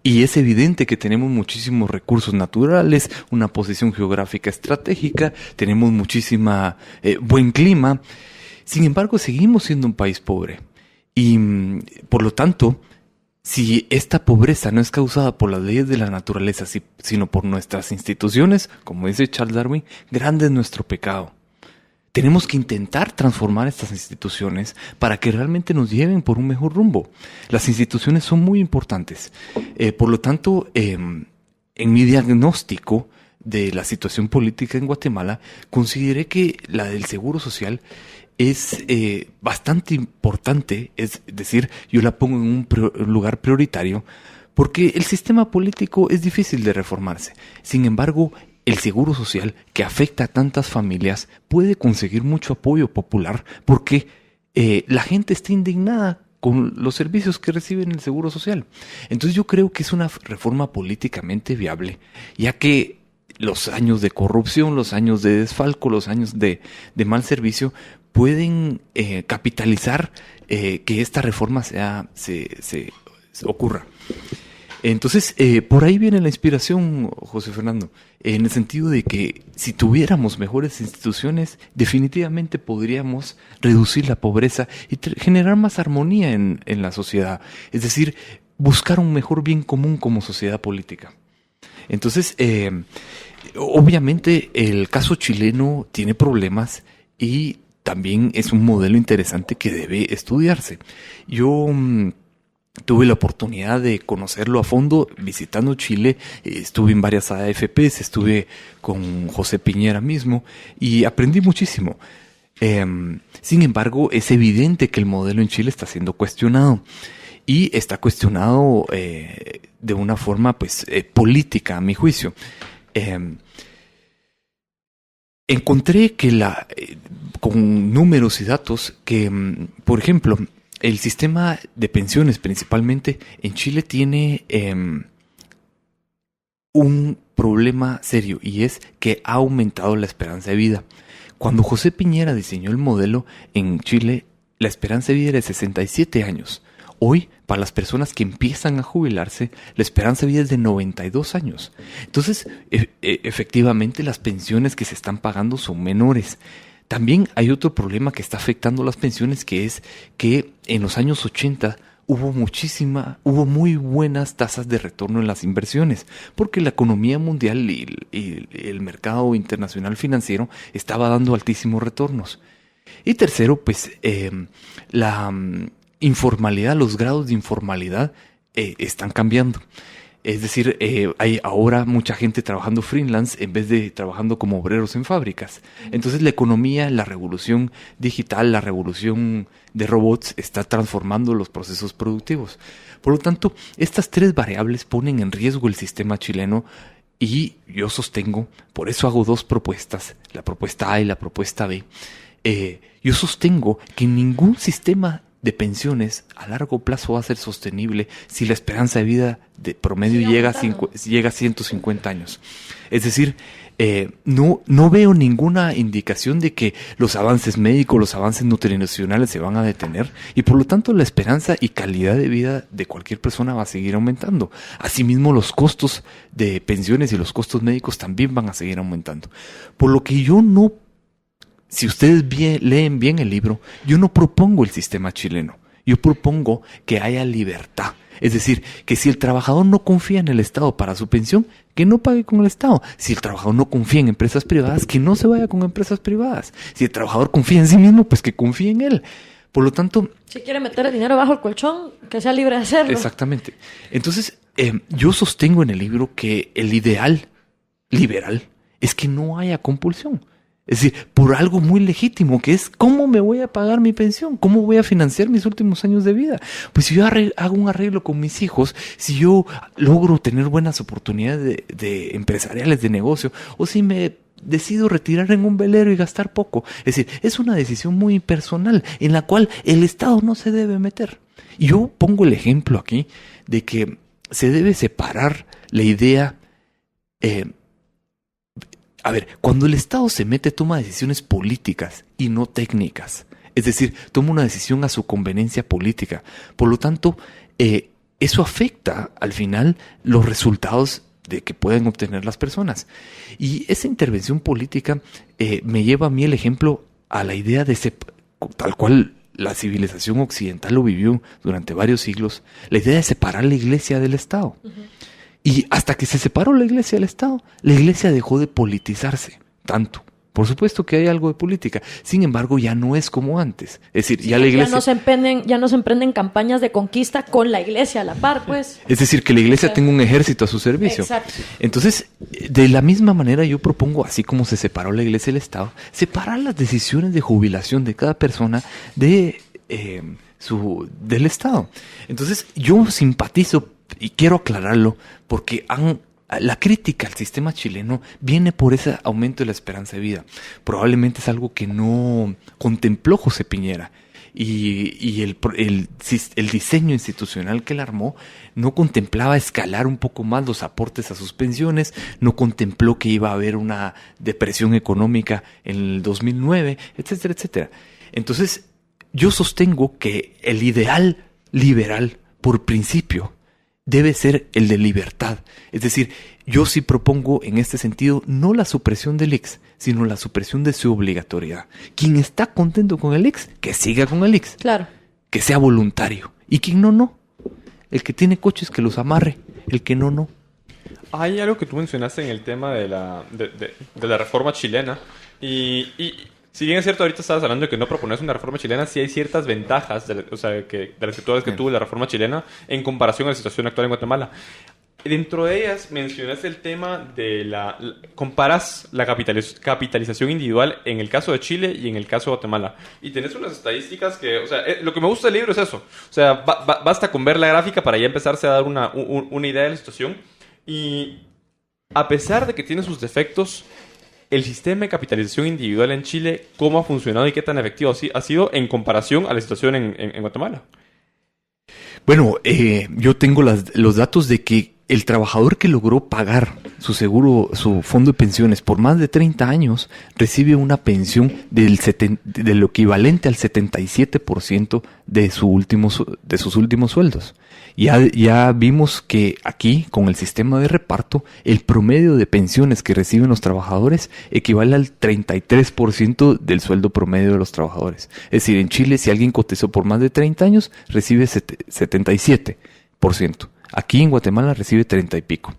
Y es evidente que tenemos muchísimos recursos naturales, una posición geográfica estratégica, tenemos buen clima. Sin embargo, seguimos siendo un país pobre. Y por lo tanto, si esta pobreza no es causada por las leyes de la naturaleza, sino por nuestras instituciones, como dice Charles Darwin, grande es nuestro pecado. Tenemos que intentar transformar estas instituciones para que realmente nos lleven por un mejor rumbo. Las instituciones son muy importantes. Por lo tanto, en mi diagnóstico de la situación política en Guatemala, consideré que la del Seguro Social es bastante importante, es decir, yo la pongo en un lugar prioritario, porque el sistema político es difícil de reformarse. Sin embargo, el Seguro Social, que afecta a tantas familias, puede conseguir mucho apoyo popular porque la gente está indignada con los servicios que reciben el Seguro Social. Entonces yo creo que es una reforma políticamente viable, ya que los años de corrupción, los años de desfalco, los años de mal servicio pueden capitalizar que esta reforma se ocurra. Entonces, por ahí viene la inspiración, José Fernando, en el sentido de que si tuviéramos mejores instituciones, definitivamente podríamos reducir la pobreza y generar más armonía en la sociedad. Es decir, buscar un mejor bien común como sociedad política. Entonces, obviamente el caso chileno tiene problemas y también es un modelo interesante que debe estudiarse. Yo tuve la oportunidad de conocerlo a fondo visitando Chile, estuve en varias AFPs, estuve con José Piñera mismo y aprendí muchísimo. Sin embargo, es evidente que el modelo en Chile está siendo cuestionado y está cuestionado de una forma política, a mi juicio. Encontré que con números y datos que, por ejemplo, el sistema de pensiones principalmente en Chile tiene un problema serio y es que ha aumentado la esperanza de vida. Cuando José Piñera diseñó el modelo en Chile, la esperanza de vida era de 67 años. Hoy, para las personas que empiezan a jubilarse, la esperanza de vida es de 92 años. Entonces, efectivamente, las pensiones que se están pagando son menores. También hay otro problema que está afectando las pensiones, que es que en los años 80 hubo muy buenas tasas de retorno en las inversiones, porque la economía mundial y el mercado internacional financiero estaba dando altísimos retornos. Y tercero, pues la informalidad, los grados de informalidad están cambiando. Es decir, hay ahora mucha gente trabajando freelance en vez de trabajando como obreros en fábricas. Entonces la economía, la revolución digital, la revolución de robots está transformando los procesos productivos. Por lo tanto, estas tres variables ponen en riesgo el sistema chileno y yo sostengo, por eso hago dos propuestas, la propuesta A y la propuesta B. Yo sostengo que ningún sistema de pensiones a largo plazo va a ser sostenible si la esperanza de vida de promedio llega a 150 años. Es decir, no veo ninguna indicación de que los avances médicos, los avances nutricionales se van a detener y por lo tanto la esperanza y calidad de vida de cualquier persona va a seguir aumentando. Asimismo, los costos de pensiones y los costos médicos también van a seguir aumentando. Por lo que yo no, si ustedes leen bien el libro, yo no propongo el sistema chileno. Yo propongo que haya libertad. Es decir, que si el trabajador no confía en el Estado para su pensión, que no pague con el Estado. Si el trabajador no confía en empresas privadas, que no se vaya con empresas privadas. Si el trabajador confía en sí mismo, pues que confíe en él. Por lo tanto... Si quiere meter el dinero bajo el colchón, que sea libre de hacerlo. Exactamente. Entonces, yo sostengo en el libro que el ideal liberal es que no haya compulsión. Es decir, por algo muy legítimo, que es ¿cómo me voy a pagar mi pensión? ¿Cómo voy a financiar mis últimos años de vida? Pues si yo hago un arreglo con mis hijos, si yo logro tener buenas oportunidades de empresariales, de negocio, o si me decido retirar en un velero y gastar poco. Es decir, es una decisión muy personal en la cual el Estado no se debe meter. Y yo pongo el ejemplo aquí de que se debe separar la idea... cuando el Estado se mete, toma decisiones políticas y no técnicas. Es decir, toma una decisión a su conveniencia política. Por lo tanto, eso afecta al final los resultados de que pueden obtener las personas. Y esa intervención política me lleva a mí el ejemplo a la idea de tal cual la civilización occidental lo vivió durante varios siglos, la idea de separar la iglesia del Estado. Uh-huh. Y hasta que se separó la iglesia del Estado, la iglesia dejó de politizarse tanto. Por supuesto que hay algo de política. Sin embargo, ya no es como antes. Es decir, ya la iglesia... Ya no se emprenden campañas de conquista con la iglesia a la par, pues. Es decir, que la iglesia tenga un ejército a su servicio. Exacto. Entonces, de la misma manera yo propongo, así como se separó la iglesia del Estado, separar las decisiones de jubilación de cada persona del Estado. Entonces, yo simpatizo, y quiero aclararlo, porque la crítica al sistema chileno viene por ese aumento de la esperanza de vida. Probablemente es algo que no contempló José Piñera. Y el diseño institucional que él armó no contemplaba escalar un poco más los aportes a sus pensiones, no contempló que iba a haber una depresión económica en el 2009, etcétera, etcétera. Entonces, yo sostengo que el ideal liberal, por principio, debe ser el de libertad. Es decir, yo sí propongo en este sentido no la supresión del IX, sino la supresión de su obligatoriedad. Quien está contento con el IX, que siga con el IX. Claro. Que sea voluntario. Y quien no. El que tiene coches que los amarre, el que no. Hay algo que tú mencionaste en el tema de la reforma chilena y si bien es cierto, ahorita estabas hablando de que no propones una reforma chilena, sí hay ciertas ventajas de las que tuvo la reforma chilena en comparación a la situación actual en Guatemala. Dentro de ellas mencionaste el tema de comparas la capitalización individual en el caso de Chile y en el caso de Guatemala. Y tenés unas estadísticas que, lo que me gusta del libro es eso. O sea, basta con ver la gráfica para ya empezarse a dar una idea de la situación. Y a pesar de que tiene sus defectos, el sistema de capitalización individual en Chile, ¿cómo ha funcionado y qué tan efectivo ha sido en comparación a la situación en Guatemala? Bueno, yo tengo los datos de que el trabajador que logró pagar su seguro, su fondo de pensiones por más de 30 años, recibe una pensión de lo equivalente al 77% de sus últimos sueldos. Ya vimos que aquí, con el sistema de reparto, el promedio de pensiones que reciben los trabajadores equivale al 33% del sueldo promedio de los trabajadores. Es decir, en Chile, si alguien cotizó por más de 30 años, recibe 77%. Aquí en Guatemala recibe 30 y pico.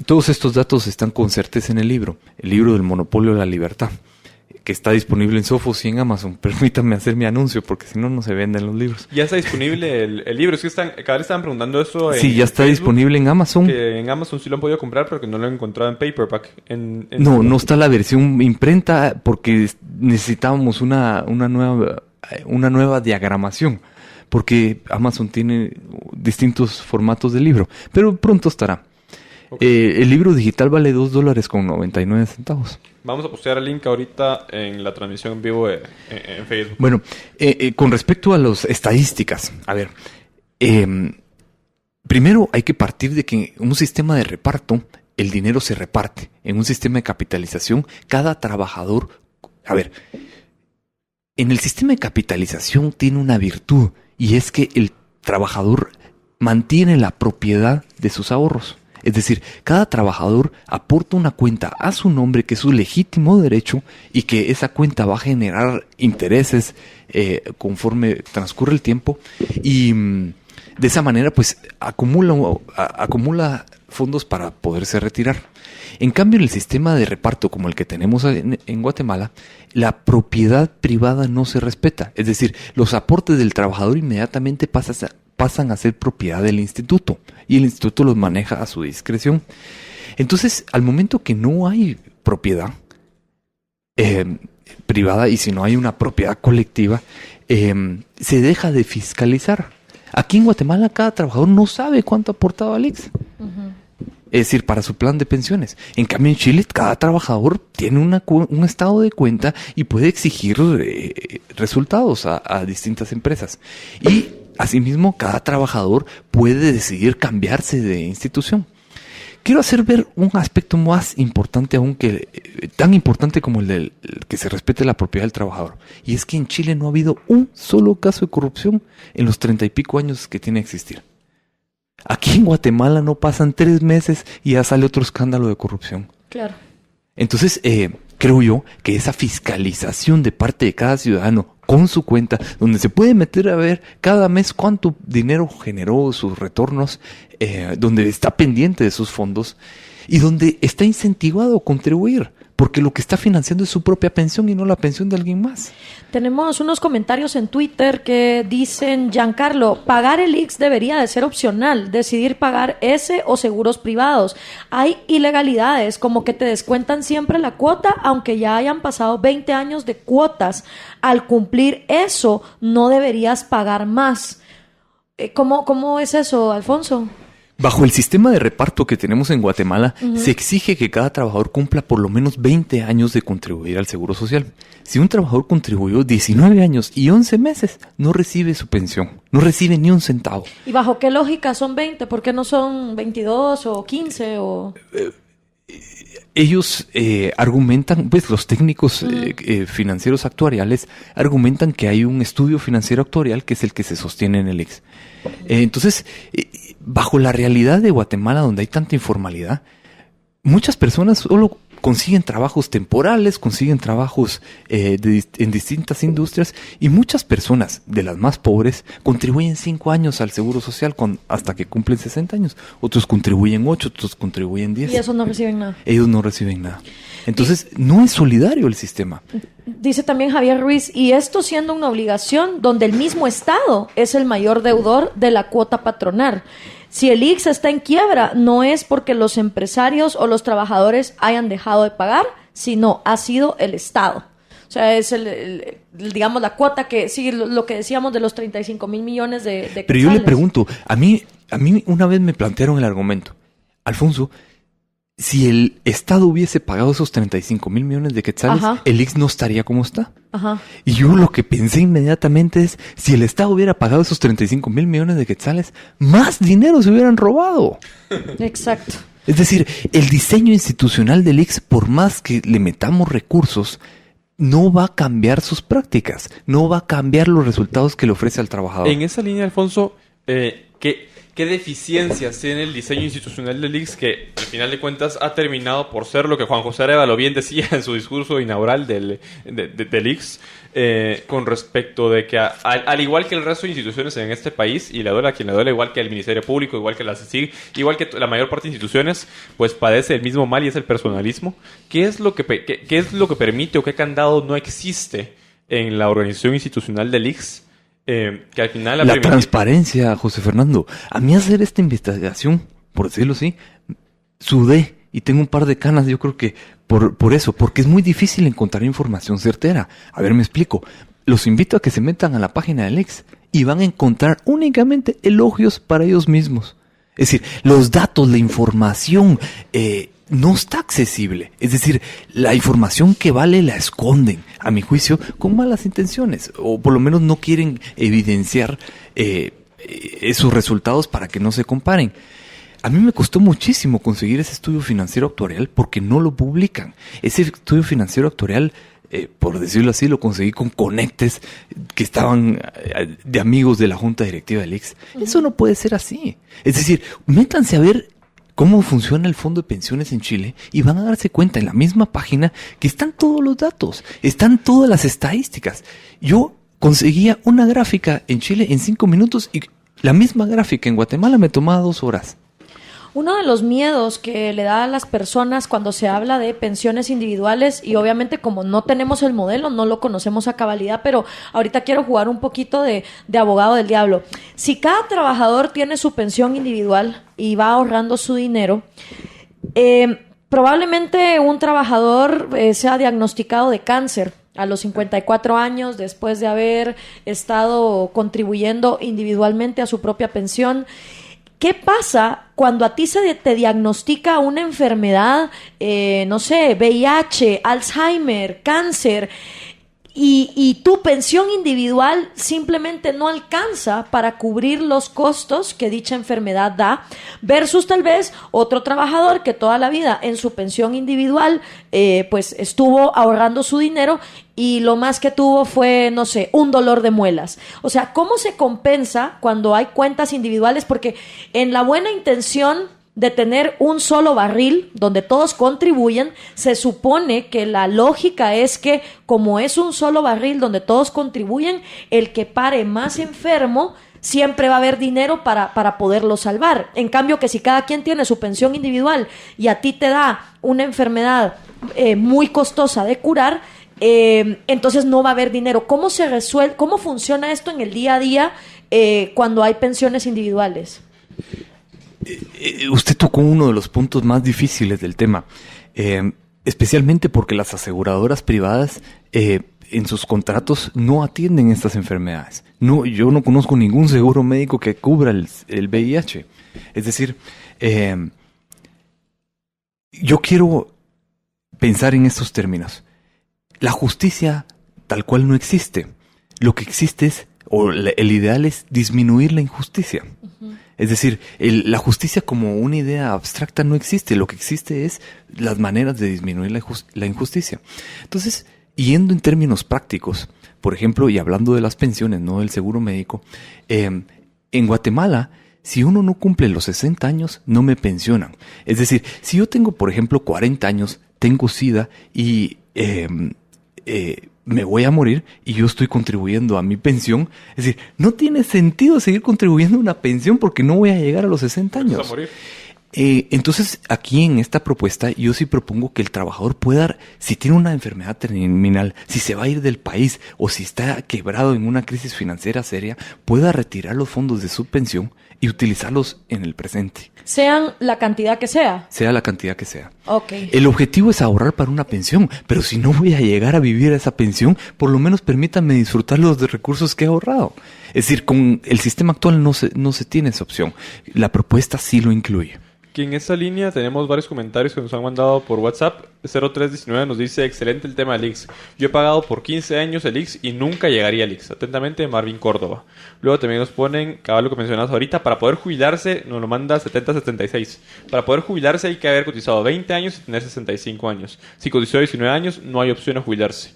Todos estos datos están con certeza en el libro del Monopolio de la Libertad, que está disponible en Sophos y en Amazon. Permítanme hacer mi anuncio, porque si no, no se venden los libros. Ya está disponible el libro. Es que cada vez estaban preguntando eso Sí, ya está Facebook, disponible en Amazon. Que en Amazon sí lo han podido comprar, pero que no lo han encontrado en paperback. No está la versión imprenta porque necesitábamos una nueva diagramación, porque Amazon tiene distintos formatos de libro, pero pronto estará. Okay. El libro digital vale $2.99. Vamos a postear el link ahorita en la transmisión en vivo en Facebook. Bueno, con respecto a las estadísticas, a ver, primero hay que partir de que en un sistema de reparto, el dinero se reparte. En un sistema de capitalización, cada trabajador... A ver, en el sistema de capitalización tiene una virtud, y es que el trabajador mantiene la propiedad de sus ahorros. Es decir, cada trabajador aporta una cuenta a su nombre, que es su legítimo derecho, y que esa cuenta va a generar intereses conforme transcurre el tiempo, y de esa manera pues acumula fondos para poderse retirar. En cambio, en el sistema de reparto como el que tenemos en Guatemala, la propiedad privada no se respeta. Es decir, los aportes del trabajador inmediatamente pasan a ser propiedad del instituto, y el instituto los maneja a su discreción. Entonces, al momento que no hay propiedad privada, y si no hay una propiedad colectiva, se deja de fiscalizar. Aquí en Guatemala cada trabajador no sabe cuánto ha aportado al ICS. Uh-huh. Es decir, para su plan de pensiones. En cambio, en Chile, cada trabajador tiene un estado de cuenta y puede exigir resultados a distintas empresas. Y asimismo, cada trabajador puede decidir cambiarse de institución. Quiero hacer ver un aspecto más importante aún, tan importante como el del que se respete la propiedad del trabajador. Y es que en Chile no ha habido un solo caso de corrupción en los 30 y pico años que tiene que existir. Aquí en Guatemala no pasan 3 meses y ya sale otro escándalo de corrupción. Claro. Entonces, creo yo que esa fiscalización de parte de cada ciudadano con su cuenta, donde se puede meter a ver cada mes cuánto dinero generó, sus retornos, donde está pendiente de sus fondos y donde está incentivado a contribuir, porque lo que está financiando es su propia pensión y no la pensión de alguien más. Tenemos unos comentarios en Twitter que dicen: Giancarlo, pagar el ICS debería de ser opcional, decidir pagar ese o seguros privados. Hay ilegalidades, como que te descuentan siempre la cuota, aunque ya hayan pasado 20 años de cuotas. Al cumplir eso, no deberías pagar más. ¿Cómo es eso, Alfonso? Bajo el sistema de reparto que tenemos en Guatemala, se exige que cada trabajador cumpla por lo menos 20 años de contribuir al Seguro Social. Si un trabajador contribuyó 19 años y 11 meses, no recibe su pensión, no recibe ni un centavo. ¿Y bajo qué lógica son 20? ¿Por qué no son 22 o 15 o...? Ellos argumentan, pues los técnicos financieros actuariales argumentan que hay un estudio financiero actuarial que es el que se sostiene en el ICS. Entonces, bajo la realidad de Guatemala, donde hay tanta informalidad, muchas personas solo consiguen trabajos temporales, consiguen trabajos en distintas industrias, y muchas personas de las más pobres contribuyen 5 años al Seguro Social hasta que cumplen 60 años. Otros contribuyen 8, otros contribuyen 10. Y esos no reciben nada. Ellos no reciben nada. Entonces, no es solidario el sistema. Dice también Javier Ruiz, y esto siendo una obligación donde el mismo Estado es el mayor deudor de la cuota patronal. Si el ICS está en quiebra, no es porque los empresarios o los trabajadores hayan dejado de pagar, sino ha sido el Estado. O sea, es digamos, la cuota que, sí, lo que decíamos de los 35,000 millones de quetzales. Pero yo le pregunto, a mí una vez me plantearon el argumento: Alfonso, si el Estado hubiese pagado esos 35 mil millones de quetzales, Ajá. el ICS no estaría como está. Ajá. Y yo lo que pensé inmediatamente es, si el Estado hubiera pagado esos 35 mil millones de quetzales, más dinero se hubieran robado. Exacto. Es decir, el diseño institucional del ICS, por más que le metamos recursos, no va a cambiar sus prácticas, no va a cambiar los resultados que le ofrece al trabajador. En esa línea, Alfonso, ¿qué deficiencias tiene el diseño institucional del ICS que, al final de cuentas, ha terminado por ser lo que Juan José Arévalo bien decía en su discurso inaugural del ICS, con respecto de que, al igual que el resto de instituciones en este país, y le duele a quien le duele, igual que el Ministerio Público, igual que la CICIG, igual que la mayor parte de instituciones, pues padece el mismo mal y es el personalismo? ¿Qué es lo que permite o qué candado no existe en la organización institucional del ICS? Que al final la transparencia, José Fernando. A mí hacer esta investigación, por decirlo así, sudé y tengo un par de canas, yo creo que por eso, porque es muy difícil encontrar información certera. A ver, me explico. Los invito a que se metan a la página del ICS y van a encontrar únicamente elogios para ellos mismos. Es decir, los datos, la información no está accesible. Es decir, la información que vale la esconden, a mi juicio, con malas intenciones. O por lo menos no quieren evidenciar esos resultados para que no se comparen. A mí me costó muchísimo conseguir ese estudio financiero actuarial porque no lo publican. Ese estudio financiero actuarial, por decirlo así, lo conseguí con conectes que estaban de amigos de la junta directiva del ICS. Eso no puede ser así. Es decir, métanse a ver cómo funciona el fondo de pensiones en Chile y van a darse cuenta en la misma página que están todos los datos, están todas las estadísticas. Yo conseguía una gráfica en Chile en 5 minutos y la misma gráfica en Guatemala me tomaba 2 horas. Uno de los miedos que le da a las personas cuando se habla de pensiones individuales, y obviamente como no tenemos el modelo, no lo conocemos a cabalidad, pero ahorita quiero jugar un poquito de abogado del diablo. Si cada trabajador tiene su pensión individual y va ahorrando su dinero, probablemente un trabajador sea diagnosticado de cáncer a los 54 años después de haber estado contribuyendo individualmente a su propia pensión. ¿Qué pasa cuando a ti te diagnostica una enfermedad, no sé, VIH, Alzheimer, cáncer, y tu pensión individual simplemente no alcanza para cubrir los costos que dicha enfermedad da, versus tal vez otro trabajador que toda la vida en su pensión individual pues estuvo ahorrando su dinero y lo más que tuvo fue, no sé, un dolor de muelas? O sea, ¿cómo se compensa cuando hay cuentas individuales? Porque en la buena intención de tener un solo barril donde todos contribuyen, se supone que la lógica es que como es un solo barril donde todos contribuyen, el que pare más enfermo siempre va a haber dinero para poderlo salvar. En cambio, que si cada quien tiene su pensión individual y a ti te da una enfermedad muy costosa de curar, entonces no va a haber dinero. ¿Cómo se resuelve? ¿Cómo funciona esto en el día a día cuando hay pensiones individuales? Usted tocó uno de los puntos más difíciles del tema, especialmente porque las aseguradoras privadas en sus contratos no atienden estas enfermedades. No, yo no conozco ningún seguro médico que cubra el VIH. Es decir, yo quiero pensar en estos términos. La justicia tal cual no existe. Lo que existe es, o el ideal es disminuir la injusticia. Uh-huh. Es decir, la justicia como una idea abstracta no existe. Lo que existe es las maneras de disminuir la injusticia. Entonces, yendo en términos prácticos, por ejemplo, y hablando de las pensiones, no del seguro médico, en Guatemala, si uno no cumple los 60 años, no me pensionan. Es decir, si yo tengo, por ejemplo, 40 años, tengo SIDA y me voy a morir y yo estoy contribuyendo a mi pensión. Es decir, no tiene sentido seguir contribuyendo a una pensión porque no voy a llegar a los 60 años. Vas a morir. Entonces, aquí en esta propuesta, yo sí propongo que el trabajador pueda, si tiene una enfermedad terminal, si se va a ir del país o si está quebrado en una crisis financiera seria, pueda retirar los fondos de su pensión y utilizarlos en el presente. Sean la cantidad que sea. Sea la cantidad que sea. Okay. El objetivo es ahorrar para una pensión, pero si no voy a llegar a vivir a esa pensión, por lo menos permítanme disfrutar los recursos que he ahorrado. Es decir, con el sistema actual no se tiene esa opción. La propuesta sí lo incluye. Que en esa línea tenemos varios comentarios que nos han mandado por WhatsApp. 0319 nos dice: excelente el tema del IX. Yo he pagado por 15 años el IX y nunca llegaría al IX. Atentamente, Marvin Córdoba. Luego también nos ponen, cabal, lo que mencionabas ahorita, para poder jubilarse, nos lo manda 7076. Para poder jubilarse hay que haber cotizado 20 años y tener 65 años. Si cotizó 19 años, no hay opción a jubilarse.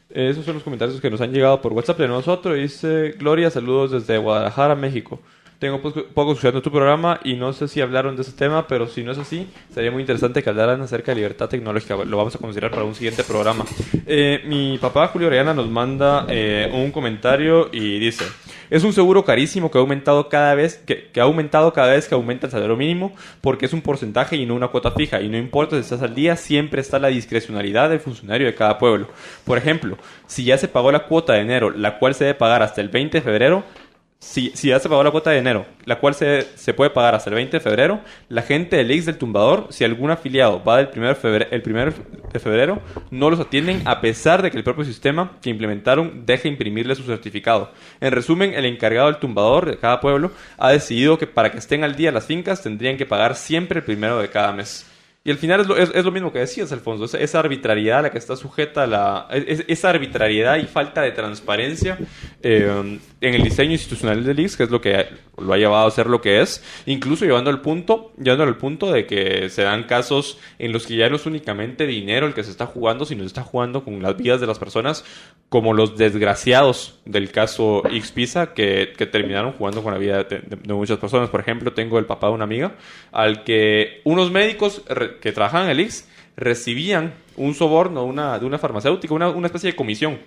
Esos son los comentarios que nos han llegado por WhatsApp de nosotros. Dice: Gloria, saludos desde Guadalajara, México. Tengo poco escuchando tu programa y no sé si hablaron de ese tema, pero si no es así, sería muy interesante que hablaran acerca de libertad tecnológica. Lo vamos a considerar para un siguiente programa. Mi papá, Julio Orellana, nos manda un comentario y dice: es un seguro carísimo que ha aumentado cada vez que aumenta el salario mínimo, porque es un porcentaje y no una cuota fija, y no importa si estás al día, siempre está la discrecionalidad del funcionario de cada pueblo. Por ejemplo, si ya se pagó la cuota de enero, la cual se debe pagar hasta el 20 de febrero, si ya se pagó la cuota de enero, la cual se puede pagar hasta el 20 de febrero, la gente del IX del tumbador, si algún afiliado va el 1 de febrero, no los atienden a pesar de que el propio sistema que implementaron deja imprimirle su certificado. En resumen, el encargado del tumbador de cada pueblo ha decidido que para que estén al día las fincas tendrían que pagar siempre el 1 de cada mes. Y al final es lo mismo que decías, Alfonso, esa arbitrariedad a la que está sujeta esa arbitrariedad y falta de transparencia en el diseño institucional del IX, que es lo que lo ha llevado a ser lo que es, incluso llevándolo al punto de que se dan casos en los que ya no es únicamente dinero el que se está jugando, sino se está jugando con las vidas de las personas, como los desgraciados del caso X-Pisa, que terminaron jugando con la vida de muchas personas. Por ejemplo, tengo el papá de una amiga al que unos médicos que trabajaban en el IX recibían un soborno de una farmacéutica, una especie de comisión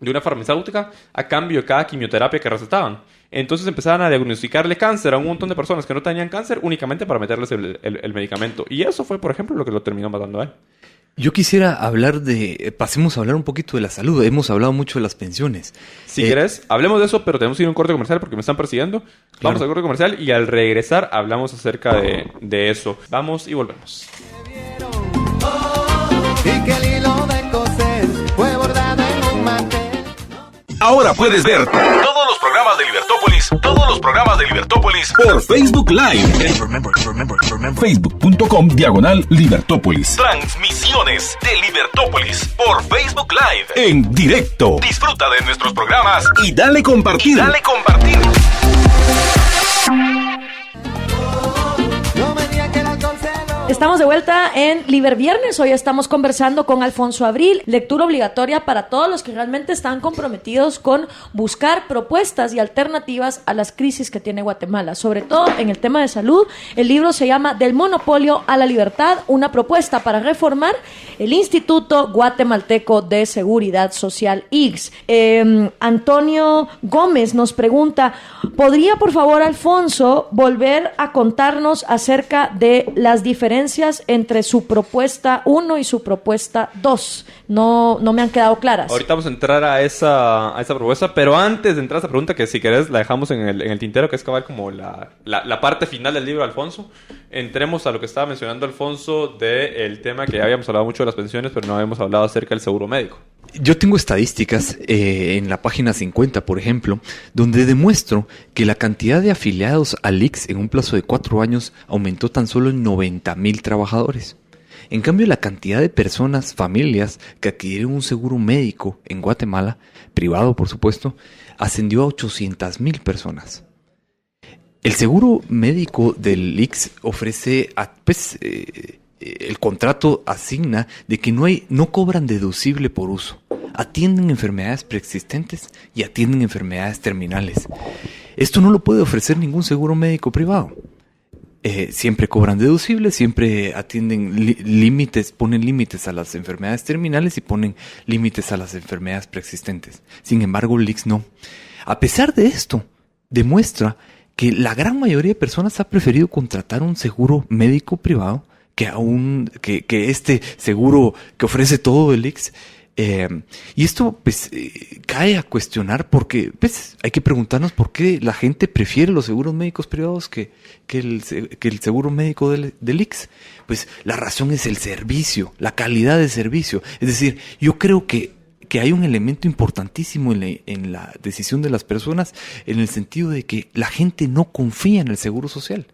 de una farmacéutica a cambio de cada quimioterapia que recetaban. Entonces empezaban a diagnosticarle cáncer a un montón de personas que no tenían cáncer únicamente para meterles el medicamento. Y eso fue, por ejemplo, lo que lo terminó matando a él. Yo quisiera pasemos a hablar un poquito de la salud. Hemos hablado mucho de las pensiones. Si querés, hablemos de eso, pero tenemos que ir a un corte comercial porque me están persiguiendo. Claro. Vamos al corte comercial y al regresar hablamos acerca de eso. Vamos y volvemos. Y que el hilo de coser fue bordado en un mantel. Ahora puedes ver todos los programas de Libertópolis por Facebook Live. Facebook.com/Libertópolis. Transmisiones de Libertópolis por Facebook Live en directo. Disfruta de nuestros programas y dale compartir. Estamos de vuelta en Liber Viernes. Hoy estamos conversando con Alfonso Abril. Lectura obligatoria para todos los que realmente están comprometidos con buscar propuestas y alternativas a las crisis que tiene Guatemala, sobre todo en el tema de salud. El libro se llama Del monopolio a la libertad, una propuesta para reformar el Instituto Guatemalteco de Seguridad Social, IGS. Antonio Gómez nos pregunta: ¿podría por favor Alfonso volver a contarnos acerca de las diferencias entre su propuesta 1 y su propuesta 2? No me han quedado claras. Ahorita vamos a entrar a esa propuesta, pero antes de entrar a esa pregunta, que si querés la dejamos en el tintero, que es cabal como la parte final del libro de Alfonso, entremos a lo que estaba mencionando Alfonso del tema que ya habíamos hablado mucho de las pensiones, pero no habíamos hablado acerca del seguro médico. Yo tengo estadísticas en la página 50, por ejemplo, donde demuestro que la cantidad de afiliados al IX en un plazo de 4 años aumentó tan solo en 90,000 trabajadores. En cambio, la cantidad de personas, familias que adquirieron un seguro médico en Guatemala, privado por supuesto, ascendió a 800,000 personas. El seguro médico del IX ofrece, el contrato asigna de que no cobran deducible por uso. Atienden enfermedades preexistentes y atienden enfermedades terminales. Esto no lo puede ofrecer ningún seguro médico privado. Siempre cobran deducible, siempre atienden límites, ponen límites a las enfermedades terminales y ponen límites a las enfermedades preexistentes. Sin embargo, el IX no. A pesar de esto, demuestra que la gran mayoría de personas ha preferido contratar un seguro médico privado que este seguro que ofrece todo el IX. Y esto cae a cuestionar porque hay que preguntarnos por qué la gente prefiere los seguros médicos privados que el seguro médico del IX. Pues la razón es el servicio, la calidad de servicio. Es decir, yo creo que hay un elemento importantísimo en la decisión de las personas, en el sentido de que la gente no confía en el seguro social.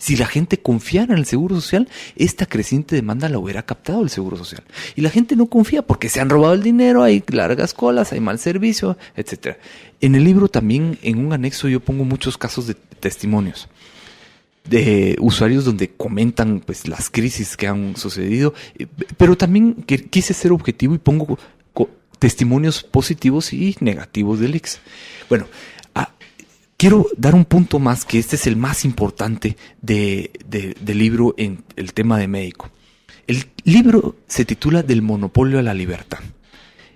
Si la gente confiara en el Seguro Social, esta creciente demanda la hubiera captado el Seguro Social. Y la gente no confía porque se han robado el dinero, hay largas colas, hay mal servicio, etc. En el libro también, en un anexo, yo pongo muchos casos de testimonios de usuarios donde comentan pues las crisis que han sucedido, pero también quise ser objetivo y pongo testimonios positivos y negativos del ICS. Bueno, quiero dar un punto más, que este es el más importante del libro en el tema de médico. El libro se titula Del monopolio a la libertad.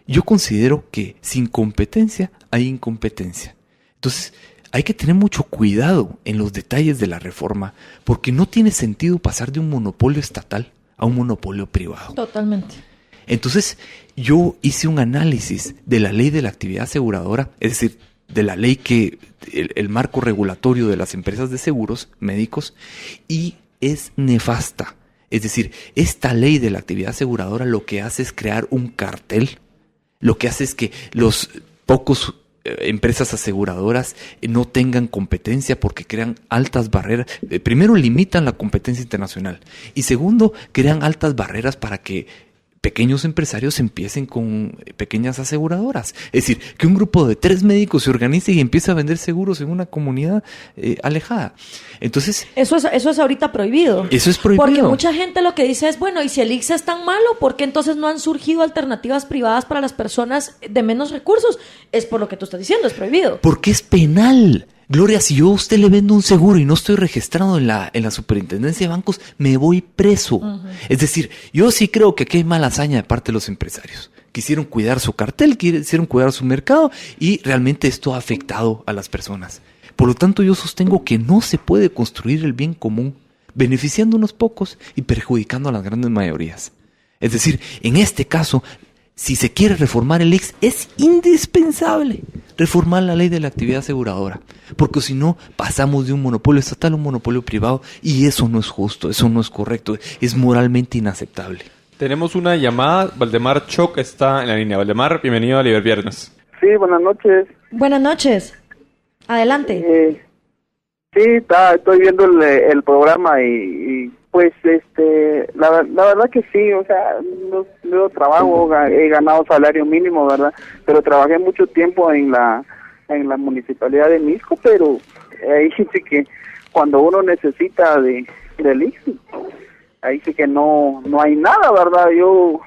Yo considero que sin competencia hay incompetencia. Entonces, hay que tener mucho cuidado en los detalles de la reforma, porque no tiene sentido pasar de un monopolio estatal a un monopolio privado. Totalmente. Entonces, yo hice un análisis de la ley de la actividad aseguradora, es decir, de la ley que el marco regulatorio de las empresas de seguros médicos, y es nefasta. Es decir, esta ley de la actividad aseguradora lo que hace es crear un cartel, lo que hace es que los pocos empresas aseguradoras no tengan competencia porque crean altas barreras. Primero, limitan la competencia internacional y segundo, crean altas barreras para que pequeños empresarios empiecen con pequeñas aseguradoras. Es decir, que un grupo de 3 médicos se organice y empiece a vender seguros en una comunidad alejada. Entonces, eso es ahorita prohibido. Eso es prohibido. Porque mucha gente lo que dice es, bueno, y si el ICS es tan malo, ¿por qué entonces no han surgido alternativas privadas para las personas de menos recursos? Es por lo que tú estás diciendo, es prohibido. Porque es penal. Gloria, si yo a usted le vendo un seguro y no estoy registrado en la superintendencia de bancos, me voy preso. Uh-huh. Es decir, yo sí creo que aquí hay mala hazaña de parte de los empresarios. Quisieron cuidar su cartel, quisieron cuidar su mercado y realmente esto ha afectado a las personas. Por lo tanto, yo sostengo que no se puede construir el bien común beneficiando a unos pocos y perjudicando a las grandes mayorías. Es decir, en este caso, si se quiere reformar el ICS, es indispensable reformar la ley de la actividad aseguradora, porque si no, pasamos de un monopolio estatal a un monopolio privado, y eso no es justo, eso no es correcto, es moralmente inaceptable. Tenemos una llamada. Valdemar Choc está en la línea. Valdemar, bienvenido a Liber Viernes. Sí, buenas noches. Buenas noches. Adelante. Sí, estoy viendo el programa y pues la verdad que sí, o sea, yo trabajo, he ganado salario mínimo, ¿verdad? Pero trabajé mucho tiempo en la municipalidad de Misco, pero ahí sí que cuando uno necesita del ICS, ahí sí que no hay nada, ¿verdad? Yo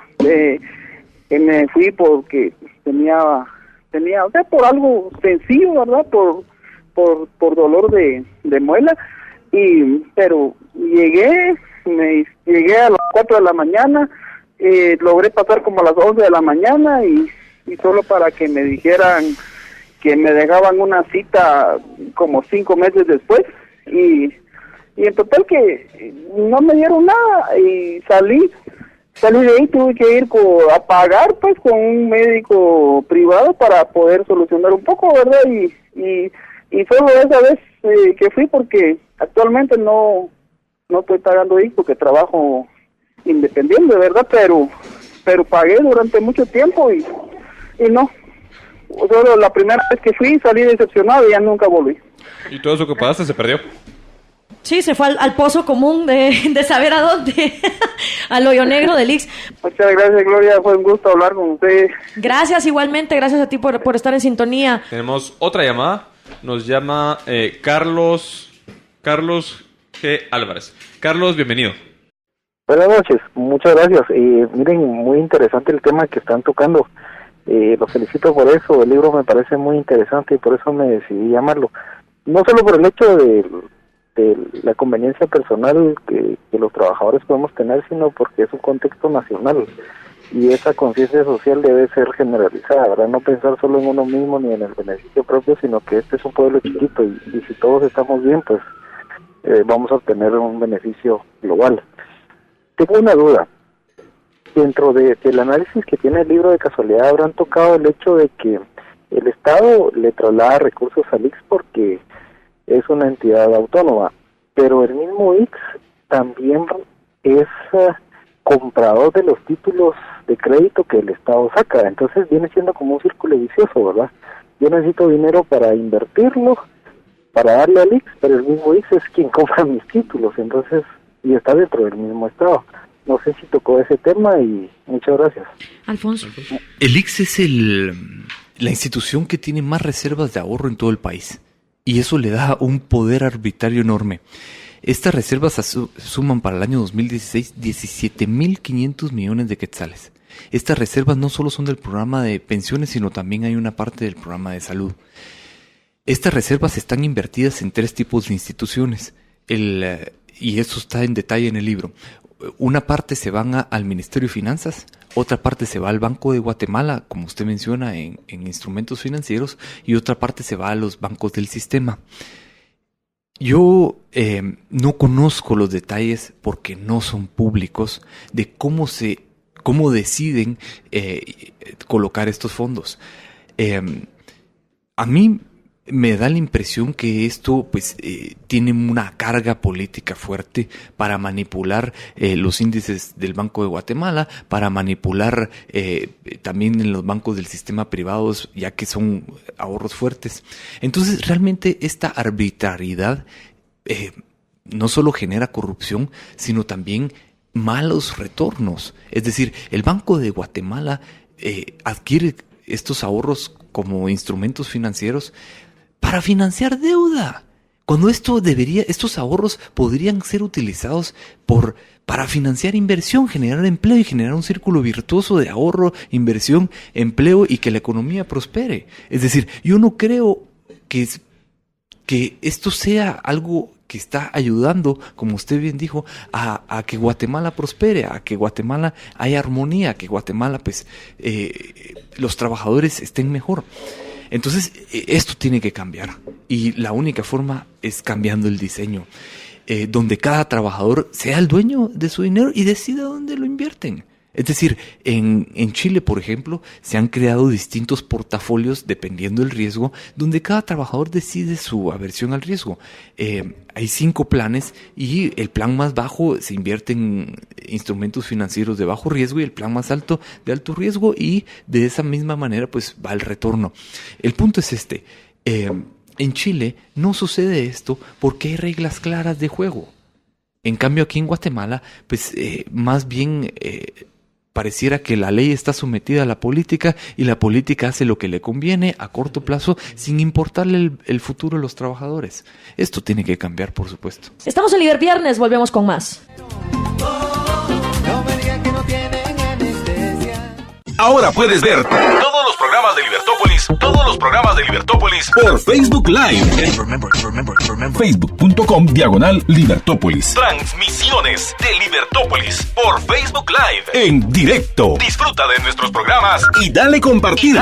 me fui porque tenía, o sea, por algo sencillo, ¿verdad? Por dolor de muela, pero llegué a las 4 de la mañana, logré pasar como a las 11 de la mañana y solo para que me dijeran que me dejaban una cita como 5 meses después y en total que no me dieron nada y salí de ahí, tuve que ir a pagar pues con un médico privado para poder solucionar un poco, ¿verdad? Y solo esa vez que fui, porque actualmente no estoy pagando ahí porque trabajo independiente, ¿verdad? Pero pagué durante mucho tiempo y no. Solo la primera vez que fui salí decepcionado y ya nunca volví. ¿Y todo eso que pagaste se perdió? Sí, se fue al pozo común de saber a dónde, al hoyo negro del ICS. Muchas gracias, Gloria, fue un gusto hablar con usted. Gracias, igualmente, gracias a ti por estar en sintonía. Tenemos otra llamada, nos llama Carlos G. Álvarez. Carlos, bienvenido. Buenas noches, muchas gracias. Miren, muy interesante el tema que están tocando. Los felicito por eso, el libro me parece muy interesante y por eso me decidí llamarlo. No solo por el hecho de la conveniencia personal que los trabajadores podemos tener, sino porque es un contexto nacional y esa conciencia social debe ser generalizada, ¿verdad? No pensar solo en uno mismo ni en el beneficio propio, sino que este es un pueblo chiquito y si todos estamos bien, pues vamos a obtener un beneficio global. Tengo una duda. Dentro del análisis que tiene el libro, de casualidad habrán tocado el hecho de que el Estado le traslada recursos al ICS porque es una entidad autónoma, pero el mismo ICS también es comprador de los títulos de crédito que el Estado saca, entonces viene siendo como un círculo vicioso, ¿verdad? Yo necesito dinero para invertirlo, para darle al IX, pero el mismo IX es quien compra mis títulos, entonces, y está dentro del mismo estado. No sé si tocó ese tema y muchas gracias. Alfonso. El IX es la institución que tiene más reservas de ahorro en todo el país, y eso le da un poder arbitrario enorme. Estas reservas suman para el año 2016 17.500 millones de quetzales. Estas reservas no solo son del programa de pensiones, sino también hay una parte del programa de salud. Estas reservas están invertidas en 3 tipos de instituciones, y eso está en detalle en el libro. Una parte se van al Ministerio de Finanzas, otra parte se va al Banco de Guatemala, como usted menciona, en instrumentos financieros, y otra parte se va a los bancos del sistema. Yo no conozco los detalles, porque no son públicos, de cómo deciden colocar estos fondos. A mí me da la impresión que esto tiene una carga política fuerte para manipular los índices del Banco de Guatemala, para manipular también en los bancos del sistema privados, ya que son ahorros fuertes. Entonces, realmente esta arbitrariedad no solo genera corrupción, sino también malos retornos. Es decir, el Banco de Guatemala adquiere estos ahorros como instrumentos financieros para financiar deuda, cuando estos ahorros podrían ser utilizados para financiar inversión, generar empleo y generar un círculo virtuoso de ahorro, inversión, empleo y que la economía prospere. Es decir, yo no creo que esto sea algo que está ayudando, como usted bien dijo, a que Guatemala prospere, a que Guatemala haya armonía, a que Guatemala los trabajadores estén mejor. Entonces, esto tiene que cambiar, y la única forma es cambiando el diseño, donde cada trabajador sea el dueño de su dinero y decida dónde lo invierten. Es decir, en Chile, por ejemplo, se han creado distintos portafolios dependiendo del riesgo, donde cada trabajador decide su aversión al riesgo. Hay 5 planes, y el plan más bajo se invierte en instrumentos financieros de bajo riesgo, y el plan más alto de alto riesgo, y de esa misma manera va el retorno. El punto es este: en Chile no sucede esto porque hay reglas claras de juego. En cambio, aquí en Guatemala, más bien pareciera que la ley está sometida a la política, y la política hace lo que le conviene a corto plazo sin importarle el futuro de los trabajadores. Esto tiene que cambiar, por supuesto. Estamos en Liber Viernes, volvemos con más. No me digan que no tienen anestesia. Ahora puedes ver todos los programas de Libertópolis por Facebook Live. Facebook.com/Libertópolis. Transmisiones de Libertópolis por Facebook Live en directo. Disfruta de nuestros programas y dale compartir.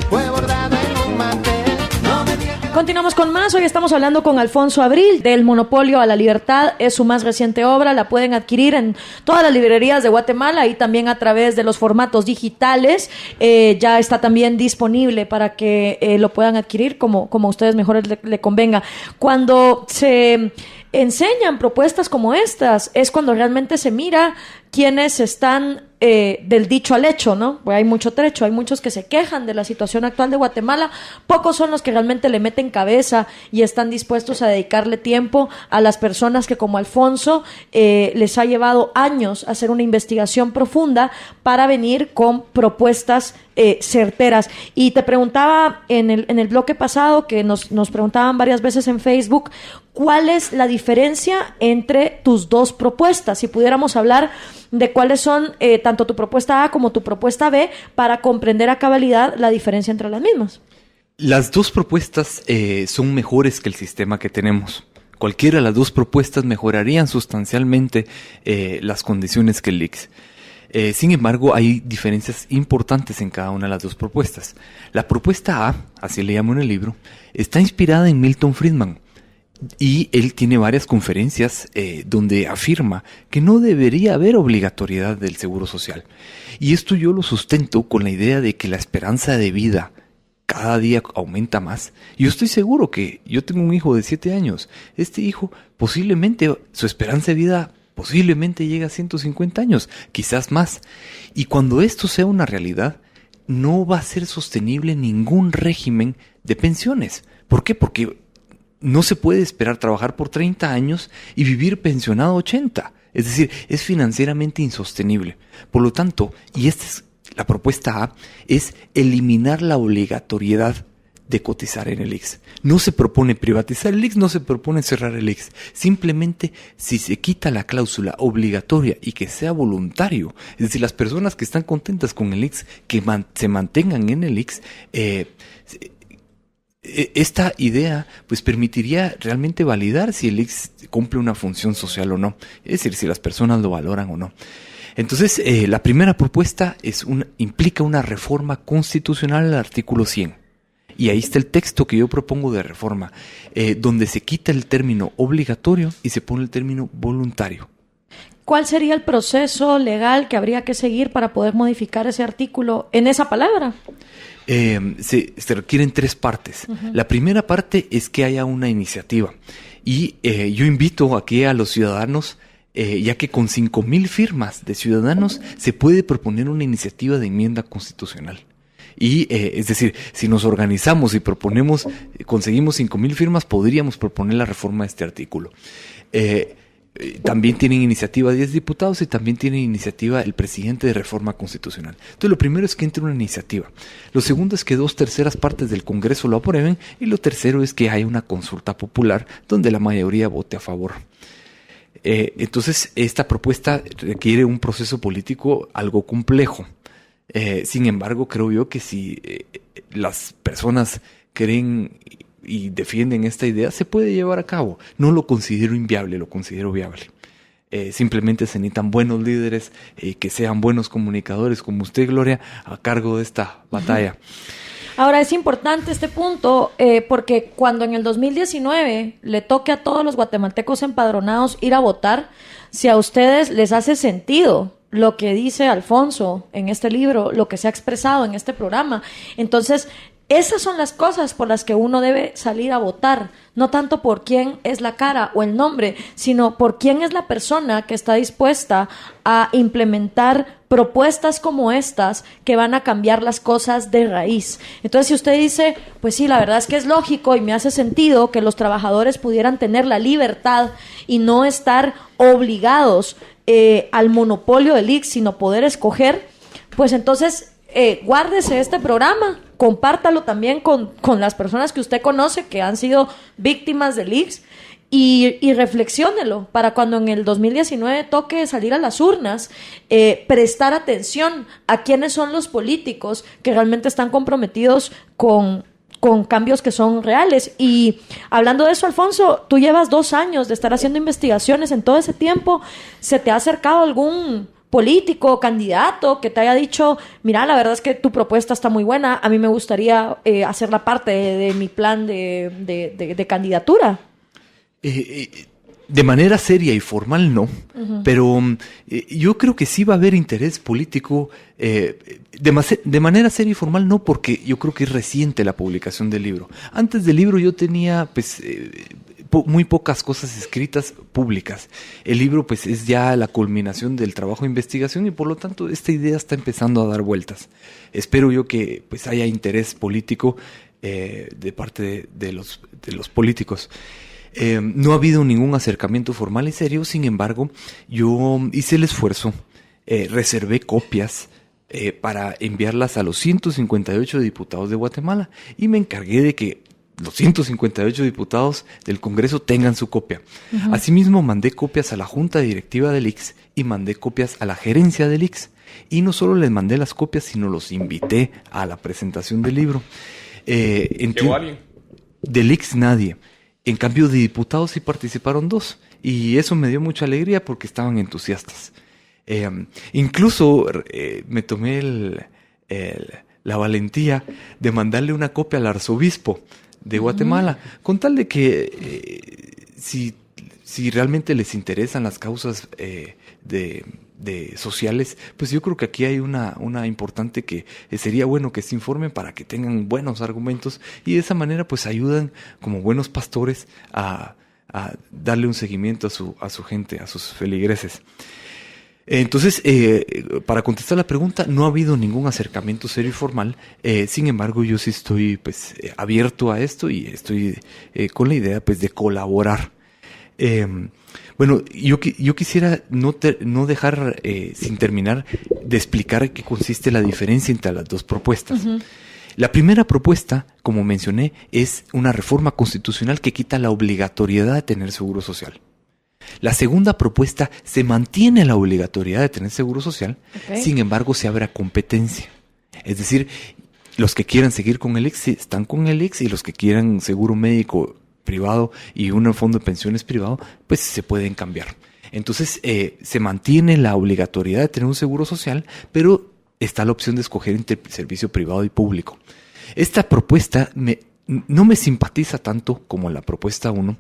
Fue bordado en un mantel. No me digan que Continuamos con más. Hoy estamos hablando con Alfonso Abril del Monopolio a la Libertad. Es su más reciente obra. La pueden adquirir en todas las librerías de Guatemala y también a través de los formatos digitales. Ya está también disponible para que lo puedan adquirir como a ustedes mejor le convenga. Cuando se enseñan propuestas como estas, es cuando realmente se mira quiénes están del dicho al hecho, ¿no? Pues hay mucho trecho, hay muchos que se quejan de la situación actual de Guatemala, pocos son los que realmente le meten cabeza y están dispuestos a dedicarle tiempo a las personas que, como Alfonso, les ha llevado años hacer una investigación profunda para venir con propuestas certeras. Y te preguntaba en el bloque pasado, que nos preguntaban varias veces en Facebook, ¿cuál es la diferencia entre tus dos propuestas? Si pudiéramos hablar de cuáles son tanto tu propuesta A como tu propuesta B, para comprender a cabalidad la diferencia entre las mismas. Las dos propuestas son mejores que el sistema que tenemos. Cualquiera de las dos propuestas mejorarían sustancialmente las condiciones que el IX. Sin embargo, hay diferencias importantes en cada una de las dos propuestas. La propuesta A, así le llamo en el libro, está inspirada en Milton Friedman. Y él tiene varias conferencias donde afirma que no debería haber obligatoriedad del seguro social. Y esto yo lo sustento con la idea de que la esperanza de vida cada día aumenta más. Yo estoy seguro que yo tengo un hijo de 7 años. Este hijo posiblemente, su esperanza de vida posiblemente llegue a 150 años, quizás más. Y cuando esto sea una realidad, no va a ser sostenible ningún régimen de pensiones. ¿Por qué? Porque no se puede esperar trabajar por 30 años y vivir pensionado 80. Es decir, es financieramente insostenible. Por lo tanto, y esta es la propuesta A, es eliminar la obligatoriedad de cotizar en el IX. No se propone privatizar el IX, no se propone cerrar el IX. Simplemente, si se quita la cláusula obligatoria y que sea voluntario, es decir, las personas que están contentas con el IX, que se mantengan en el IX, esta idea pues permitiría realmente validar si el IX cumple una función social o no, es decir, si las personas lo valoran o no. Entonces, la primera propuesta implica una reforma constitucional al artículo 100. Y ahí está el texto que yo propongo de reforma, donde se quita el término obligatorio y se pone el término voluntario. ¿Cuál sería el proceso legal que habría que seguir para poder modificar ese artículo en esa palabra? Se requieren 3 partes. Uh-huh. La primera parte es que haya una iniciativa. Y yo invito aquí a los ciudadanos, ya que con 5,000 firmas de ciudadanos se puede proponer una iniciativa de enmienda constitucional. Y es decir, si nos organizamos y conseguimos 5,000 firmas, podríamos proponer la reforma de este artículo. También tienen iniciativa 10 diputados y también tiene iniciativa el presidente de reforma constitucional. Entonces, lo primero es que entre una iniciativa. Lo segundo es que 2/3 partes del Congreso lo aprueben. Y lo tercero es que haya una consulta popular donde la mayoría vote a favor. Entonces, esta propuesta requiere un proceso político algo complejo. Sin embargo, creo yo que si las personas creen y defienden esta idea, se puede llevar a cabo. No lo considero inviable, lo considero viable. Simplemente se necesitan buenos líderes, que sean buenos comunicadores como usted, Gloria, a cargo de esta batalla. Ahora, es importante este punto porque cuando en el 2019 le toque a todos los guatemaltecos empadronados ir a votar, si a ustedes les hace sentido lo que dice Alfonso en este libro, lo que se ha expresado en este programa, entonces esas son las cosas por las que uno debe salir a votar, no tanto por quién es la cara o el nombre, sino por quién es la persona que está dispuesta a implementar propuestas como estas que van a cambiar las cosas de raíz. Entonces, si usted dice, pues sí, la verdad es que es lógico y me hace sentido que los trabajadores pudieran tener la libertad y no estar obligados al monopolio del IX, sino poder escoger, pues entonces guárdese este programa, compártalo también con las personas que usted conoce que han sido víctimas del IX y reflexiónelo para cuando en el 2019 toque salir a las urnas, prestar atención a quiénes son los políticos que realmente están comprometidos con cambios que son reales. Y hablando de eso, Alfonso, tú llevas 2 años de estar haciendo investigaciones. En todo ese tiempo, ¿se te ha acercado algún político o candidato que te haya dicho, mira, la verdad es que tu propuesta está muy buena, a mí me gustaría hacerla parte de mi plan de candidatura? De manera seria y formal no, uh-huh. Pero yo creo que sí va a haber interés político de manera seria y formal no, porque yo creo que es reciente la publicación del libro. Antes del libro yo tenía pues muy pocas cosas escritas públicas. El libro pues es ya la culminación del trabajo de investigación y por lo tanto esta idea está empezando a dar vueltas. Espero yo que pues haya interés político de parte de los políticos. No ha habido ningún acercamiento formal y serio, sin embargo, yo hice el esfuerzo, reservé copias para enviarlas a los 158 diputados de Guatemala y me encargué de que los 158 diputados del Congreso tengan su copia. Uh-huh. Asimismo, mandé copias a la Junta Directiva del IX y mandé copias a la gerencia del IX. Y no solo les mandé las copias, sino los invité a la presentación del libro. ¿Llegó alguien? Del IX nadie. En cambio, de diputados sí participaron 2. Y eso me dio mucha alegría porque estaban entusiastas. Incluso me tomé la valentía de mandarle una copia al arzobispo de Guatemala, con tal de que si realmente les interesan las causas de sociales, pues yo creo que aquí hay una importante que sería bueno que se informen para que tengan buenos argumentos y de esa manera pues ayudan como buenos pastores a darle un seguimiento a su gente, a sus feligreses. Entonces, para contestar la pregunta, no ha habido ningún acercamiento serio y formal. Sin embargo, yo sí estoy pues abierto a esto y estoy con la idea pues de colaborar. Bueno, yo quisiera no dejar sin terminar de explicar en qué consiste la diferencia entre las dos propuestas. Uh-huh. La primera propuesta, como mencioné, es una reforma constitucional que quita la obligatoriedad de tener seguro social. La segunda propuesta se mantiene la obligatoriedad de tener seguro social, sin embargo se abre a competencia. Es decir, los que quieran seguir con el IX están con el IX y los que quieran seguro médico privado y un fondo de pensiones privado, pues se pueden cambiar. Entonces se mantiene la obligatoriedad de tener un seguro social, pero está la opción de escoger entre servicio privado y público. Esta propuesta no me simpatiza tanto como la propuesta 1.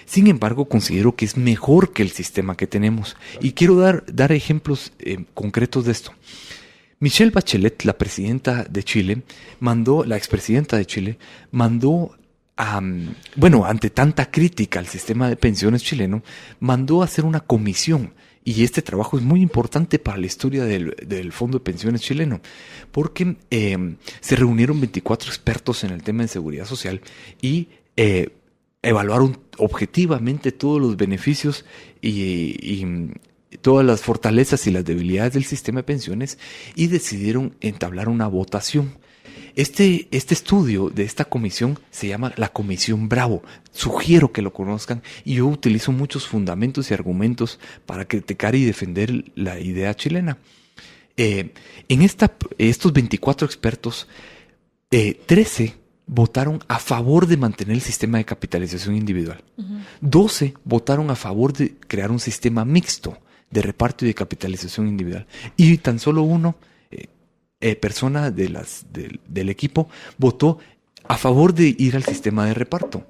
Sin embargo, considero que es mejor que el sistema que tenemos. Y quiero dar ejemplos concretos de esto. Michelle Bachelet, la presidenta de Chile, la expresidenta de Chile, mandó ante tanta crítica al sistema de pensiones chileno, mandó a hacer una comisión. Y este trabajo es muy importante para la historia del Fondo de Pensiones chileno, porque se reunieron 24 expertos en el tema de seguridad social y evaluaron objetivamente todos los beneficios y todas las fortalezas y las debilidades del sistema de pensiones y decidieron entablar una votación. Este estudio de esta comisión se llama la Comisión Bravo. Sugiero que lo conozcan y yo utilizo muchos fundamentos y argumentos para criticar y defender la idea chilena. Estos 24 expertos, 13 votaron a favor de mantener el sistema de capitalización individual. Uh-huh. 12 votaron a favor de crear un sistema mixto de reparto y de capitalización individual. Y tan solo uno, persona del equipo, votó a favor de ir al sistema de reparto.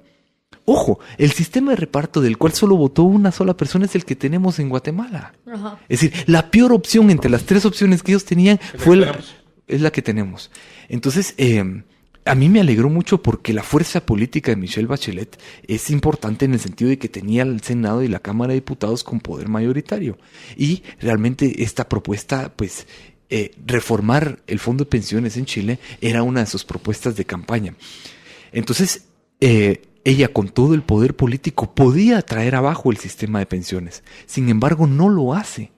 Ojo, el sistema de reparto del cual solo votó una sola persona es el que tenemos en Guatemala. Uh-huh. Es decir, la peor opción entre las 3 opciones que ellos tenían es la que tenemos. Entonces, a mí me alegró mucho porque la fuerza política de Michelle Bachelet es importante en el sentido de que tenía el Senado y la Cámara de Diputados con poder mayoritario. Y realmente esta propuesta, pues, reformar el Fondo de Pensiones en Chile era una de sus propuestas de campaña. Entonces, ella con todo el poder político podía traer abajo el sistema de pensiones. Sin embargo, no lo hace.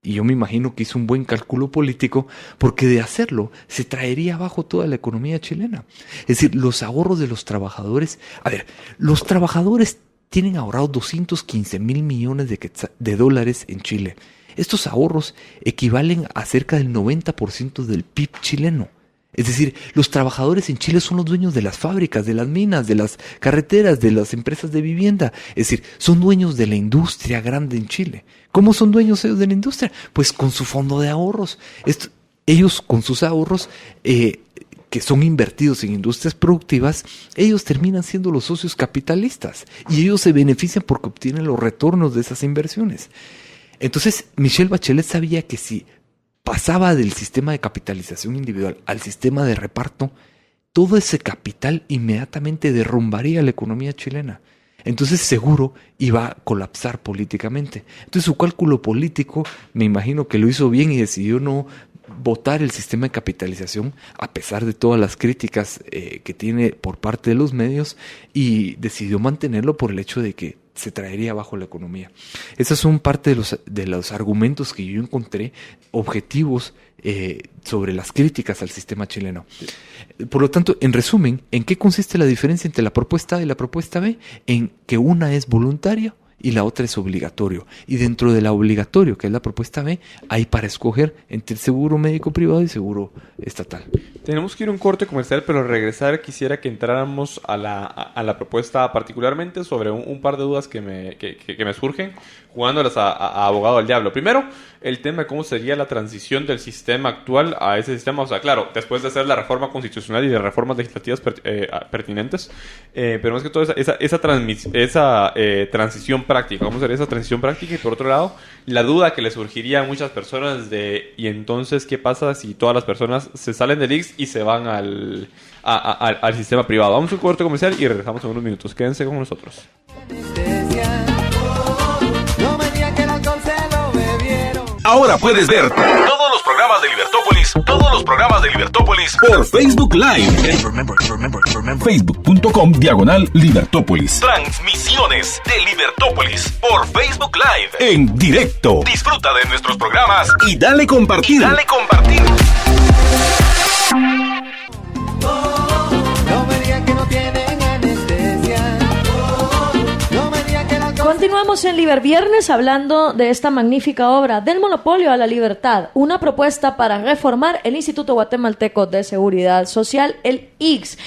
Y yo me imagino que hizo un buen cálculo político porque de hacerlo se traería abajo toda la economía chilena. Es decir, los ahorros de los trabajadores. A ver, los trabajadores tienen ahorrados 215 mil millones de dólares en Chile. Estos ahorros equivalen a cerca del 90% del PIB chileno. Es decir, los trabajadores en Chile son los dueños de las fábricas, de las minas, de las carreteras, de las empresas de vivienda. Es decir, son dueños de la industria grande en Chile. ¿Cómo son dueños ellos de la industria? Pues con su fondo de ahorros. Ellos con sus ahorros, que son invertidos en industrias productivas, ellos terminan siendo los socios capitalistas. Y ellos se benefician porque obtienen los retornos de esas inversiones. Entonces, Michelle Bachelet sabía que si pasaba del sistema de capitalización individual al sistema de reparto, todo ese capital inmediatamente derrumbaría la economía chilena. Entonces seguro iba a colapsar políticamente. Entonces su cálculo político, me imagino que lo hizo bien y decidió no votar el sistema de capitalización a pesar de todas las críticas que tiene por parte de los medios, y decidió mantenerlo por el hecho de que se traería abajo la economía. Esas son parte de los argumentos que yo encontré objetivos sobre las críticas al sistema chileno. Por lo tanto, en resumen, ¿en qué consiste la diferencia entre la propuesta A y la propuesta B? En que una es voluntaria y la otra es obligatorio. Y dentro de la obligatorio, que es la propuesta B, hay para escoger entre el seguro médico privado y seguro estatal. Tenemos que ir a un corte comercial, pero al regresar quisiera que entráramos a la propuesta particularmente sobre un par de dudas que me surgen, jugándolas a abogado del diablo. Primero, el tema de cómo sería la transición del sistema actual a ese sistema. O sea, claro, después de hacer la reforma constitucional y de reformas legislativas pertinentes, pero más que todo esa transición práctica. ¿Cómo sería esa transición práctica? Y por otro lado, la duda que le surgiría a muchas personas ¿y entonces qué pasa si todas las personas se salen del IX y se van al sistema privado? Vamos a un corte comercial y regresamos en unos minutos. Quédense con nosotros. Ahora puedes ver todos los programas de Libertópolis por Facebook Live. Facebook.com/Libertópolis. Transmisiones de Libertópolis por Facebook Live en directo. Disfruta de nuestros programas y dale compartir. No me digan que no tienen anestesia. No me digan que la Continuamos en Liberviernes hablando de esta magnífica obra Del monopolio a la libertad, una propuesta para reformar el Instituto Guatemalteco de Seguridad Social, el IGS.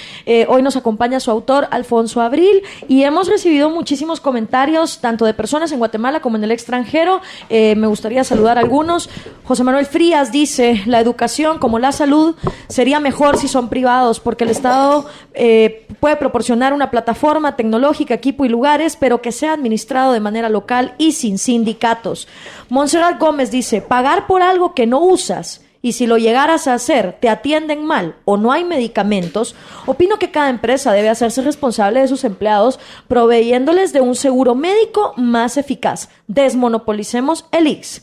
Hoy nos acompaña su autor, Alfonso Abril, y hemos recibido muchísimos comentarios, tanto de personas en Guatemala como en el extranjero. Me gustaría saludar a algunos. José Manuel Frías dice: la educación, como la salud, sería mejor si son privados, porque el Estado puede proporcionar una plataforma tecnológica, equipo y lugares, pero que sea administrado de manera local y sin sindicatos. Montserrat Gómez dice: pagar por algo que no usas, y si lo llegaras a hacer, te atienden mal o no hay medicamentos. Opino que cada empresa debe hacerse responsable de sus empleados, proveyéndoles de un seguro médico más eficaz. Desmonopolicemos el IGS.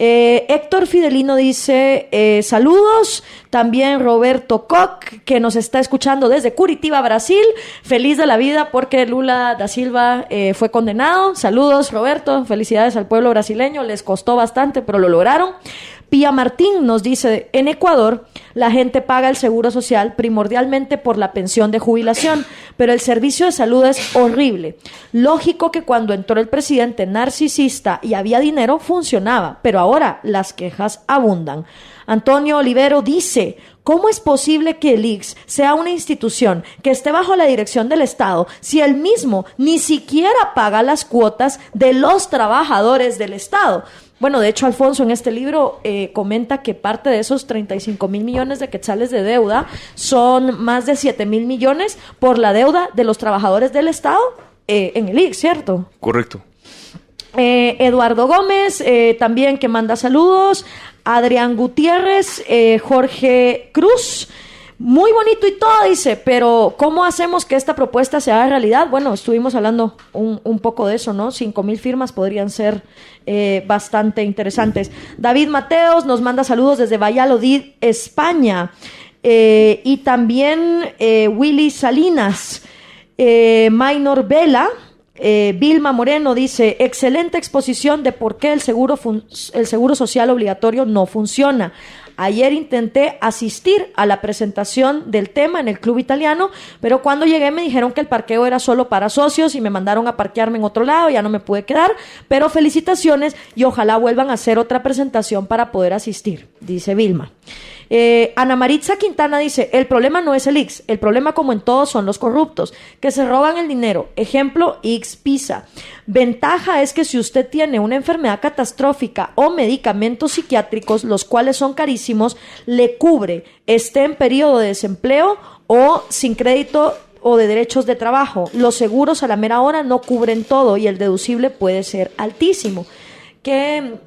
Héctor Fidelino dice: saludos. También Roberto Koch, que nos está escuchando desde Curitiba, Brasil. Feliz de la vida porque Lula da Silva fue condenado. Saludos, Roberto. Felicidades al pueblo brasileño. Les costó bastante, pero lo lograron. Pía Martín nos dice: en Ecuador la gente paga el seguro social primordialmente por la pensión de jubilación, pero el servicio de salud es horrible. Lógico que cuando entró el presidente narcisista y había dinero funcionaba, pero ahora las quejas abundan. Antonio Olivero dice: ¿cómo es posible que el IGS sea una institución que esté bajo la dirección del Estado si él mismo ni siquiera paga las cuotas de los trabajadores del Estado? Bueno, de hecho, Alfonso en este libro comenta que parte de esos 35,000 millones de quetzales de deuda son más de 7,000 millones por la deuda de los trabajadores del Estado en el IGS, ¿cierto? Correcto. Eduardo Gómez, también, que manda saludos. Adrián Gutiérrez, Jorge Cruz. Muy bonito y todo, dice, pero ¿cómo hacemos que esta propuesta se haga realidad? Bueno, estuvimos hablando un poco de eso, ¿no? 5,000 firmas podrían ser bastante interesantes. David Mateos nos manda saludos desde Valladolid, España. Y también Willy Salinas, Maynor Vela. Vilma Moreno dice: excelente exposición de por qué el seguro social obligatorio no funciona. Ayer intenté asistir a la presentación del tema en el Club Italiano, pero cuando llegué me dijeron que el parqueo era solo para socios y me mandaron a parquearme en otro lado, ya no me pude quedar, pero felicitaciones y ojalá vuelvan a hacer otra presentación para poder asistir, dice Vilma. Ana Maritza Quintana dice: el problema no es el IGS, el problema, como en todos, son los corruptos, que se roban el dinero. Ejemplo, IGS Pisa. Ventaja es que si usted tiene una enfermedad catastrófica o medicamentos psiquiátricos, los cuales son carísimos, le cubre, esté en periodo de desempleo o sin crédito o de derechos de trabajo. Los seguros a la mera hora no cubren todo y el deducible puede ser altísimo. ¿Qué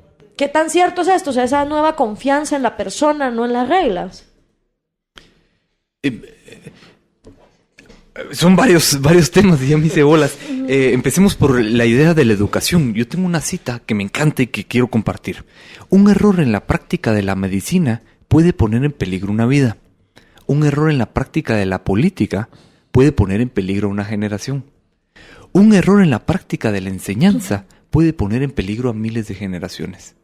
tan cierto es esto? O sea, esa nueva confianza en la persona, no en las reglas. Son varios temas y ya me hice bolas. Empecemos por la idea de la educación. Yo tengo una cita que me encanta y que quiero compartir. Un error en la práctica de la medicina puede poner en peligro una vida. Un error en la práctica de la política puede poner en peligro una generación. Un error en la práctica de la enseñanza puede poner en peligro a miles de generaciones.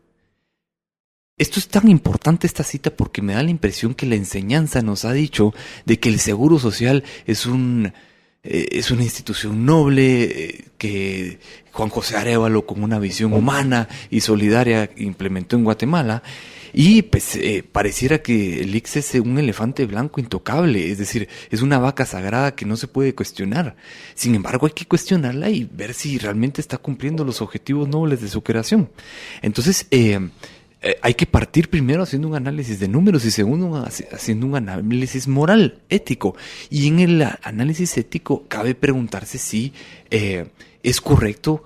Esto es tan importante, esta cita, porque me da la impresión que la enseñanza nos ha dicho de que el Seguro Social es una institución noble, que Juan José Arévalo, con una visión humana y solidaria, implementó en Guatemala. Y pues pareciera que el IGS es un elefante blanco intocable, es decir, es una vaca sagrada que no se puede cuestionar. Sin embargo, hay que cuestionarla y ver si realmente está cumpliendo los objetivos nobles de su creación. Entonces, hay que partir primero haciendo un análisis de números y segundo haciendo un análisis moral, ético. Y en el análisis ético cabe preguntarse si es correcto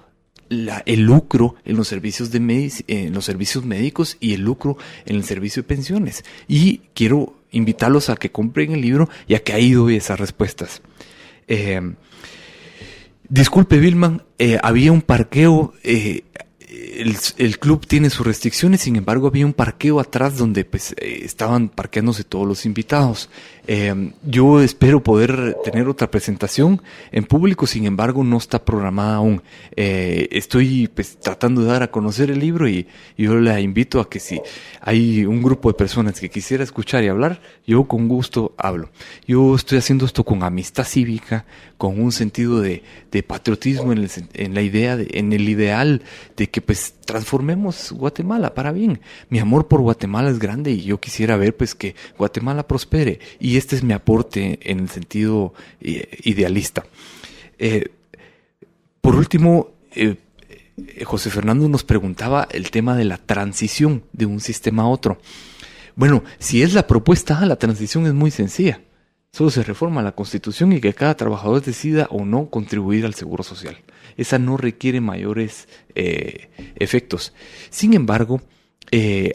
el lucro en los servicios en los servicios médicos y el lucro en el servicio de pensiones. Y quiero invitarlos a que compren el libro y a que ahí doy esas respuestas. Disculpe, Vilman, había un parqueo el club tiene sus restricciones, sin embargo había un parqueo atrás donde pues estaban parqueándose todos los invitados. Yo espero poder tener otra presentación en público, sin embargo no está programada aún. Estoy pues tratando de dar a conocer el libro y yo la invito a que si hay un grupo de personas que quisiera escuchar y hablar, yo con gusto hablo. Yo estoy haciendo esto con amistad cívica, con un sentido de patriotismo en la idea, en el ideal de que pues transformemos Guatemala para bien. Mi amor por Guatemala es grande y yo quisiera ver pues que Guatemala prospere, y este es mi aporte en el sentido idealista. Por último, José Fernando nos preguntaba el tema de la transición de un sistema a otro. Bueno, si es la propuesta A, la transición es muy sencilla. Solo se reforma la Constitución y que cada trabajador decida o no contribuir al Seguro Social. Esa no requiere mayores efectos. Sin embargo,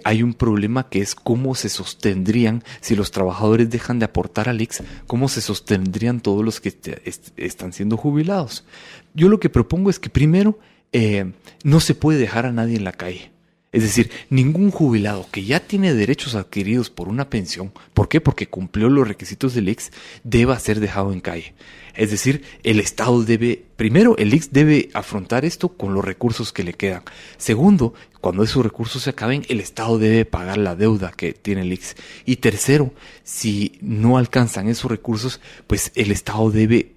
hay un problema que es cómo se sostendrían, si los trabajadores dejan de aportar al IX, cómo se sostendrían todos los que están siendo jubilados. Yo lo que propongo es que primero no se puede dejar a nadie en la calle. Es decir, ningún jubilado que ya tiene derechos adquiridos por una pensión, ¿por qué? Porque cumplió los requisitos del IX, deba ser dejado en calle. Es decir, el Estado primero, el IX debe afrontar esto con los recursos que le quedan. Segundo, cuando esos recursos se acaben, el Estado debe pagar la deuda que tiene el IX. Y tercero, si no alcanzan esos recursos, pues el Estado debe,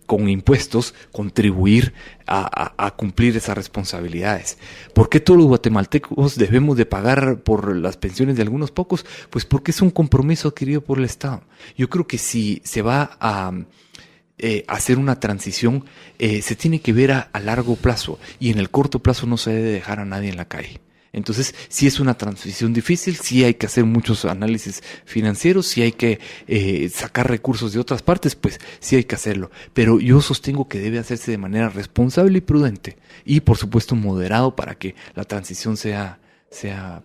con impuestos, contribuir a cumplir esas responsabilidades. ¿Por qué todos los guatemaltecos debemos de pagar por las pensiones de algunos pocos? Pues porque es un compromiso adquirido por el Estado. Yo creo que si se va a hacer una transición, se tiene que ver a largo plazo, y en el corto plazo no se debe dejar a nadie en la calle. Entonces, si es una transición difícil, sí hay que hacer muchos análisis financieros, sí hay que sacar recursos de otras partes, pues sí hay que hacerlo. Pero yo sostengo que debe hacerse de manera responsable y prudente, y por supuesto moderado, para que la transición sea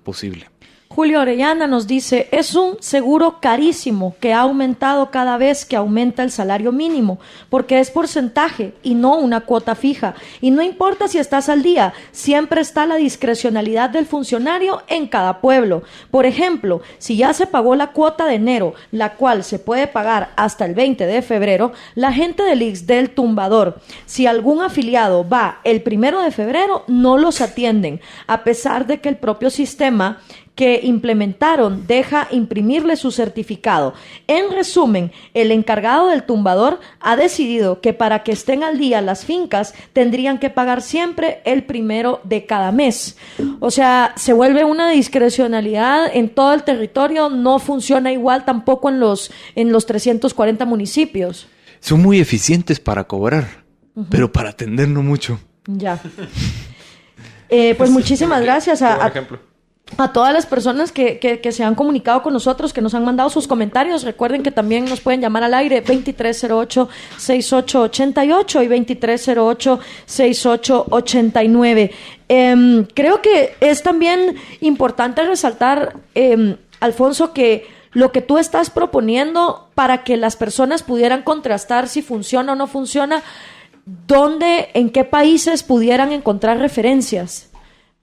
posible. Julio Orellana nos dice, es un seguro carísimo que ha aumentado cada vez que aumenta el salario mínimo, porque es porcentaje y no una cuota fija. Y no importa si estás al día, siempre está la discrecionalidad del funcionario en cada pueblo. Por ejemplo, si ya se pagó la cuota de enero, la cual se puede pagar hasta el 20 de febrero, la gente del IX del tumbador, si algún afiliado va el 1 de febrero, no los atienden, a pesar de que el propio sistema que implementaron deja imprimirle su certificado. En resumen, el encargado del tumbador ha decidido que para que estén al día las fincas tendrían que pagar siempre el 1 de cada mes. O sea, se vuelve una discrecionalidad en todo el territorio, no funciona igual tampoco en los 340 municipios. Son muy eficientes para cobrar, pero para atender no mucho. Ya. Pues muchísimas gracias a todas las personas que se han comunicado con nosotros, que nos han mandado sus comentarios. Recuerden que también nos pueden llamar al aire 2308-6888 y 2308-6889. Creo que es también importante resaltar, Alfonso, que lo que tú estás proponiendo para que las personas pudieran contrastar si funciona o no funciona, en qué países pudieran encontrar referencias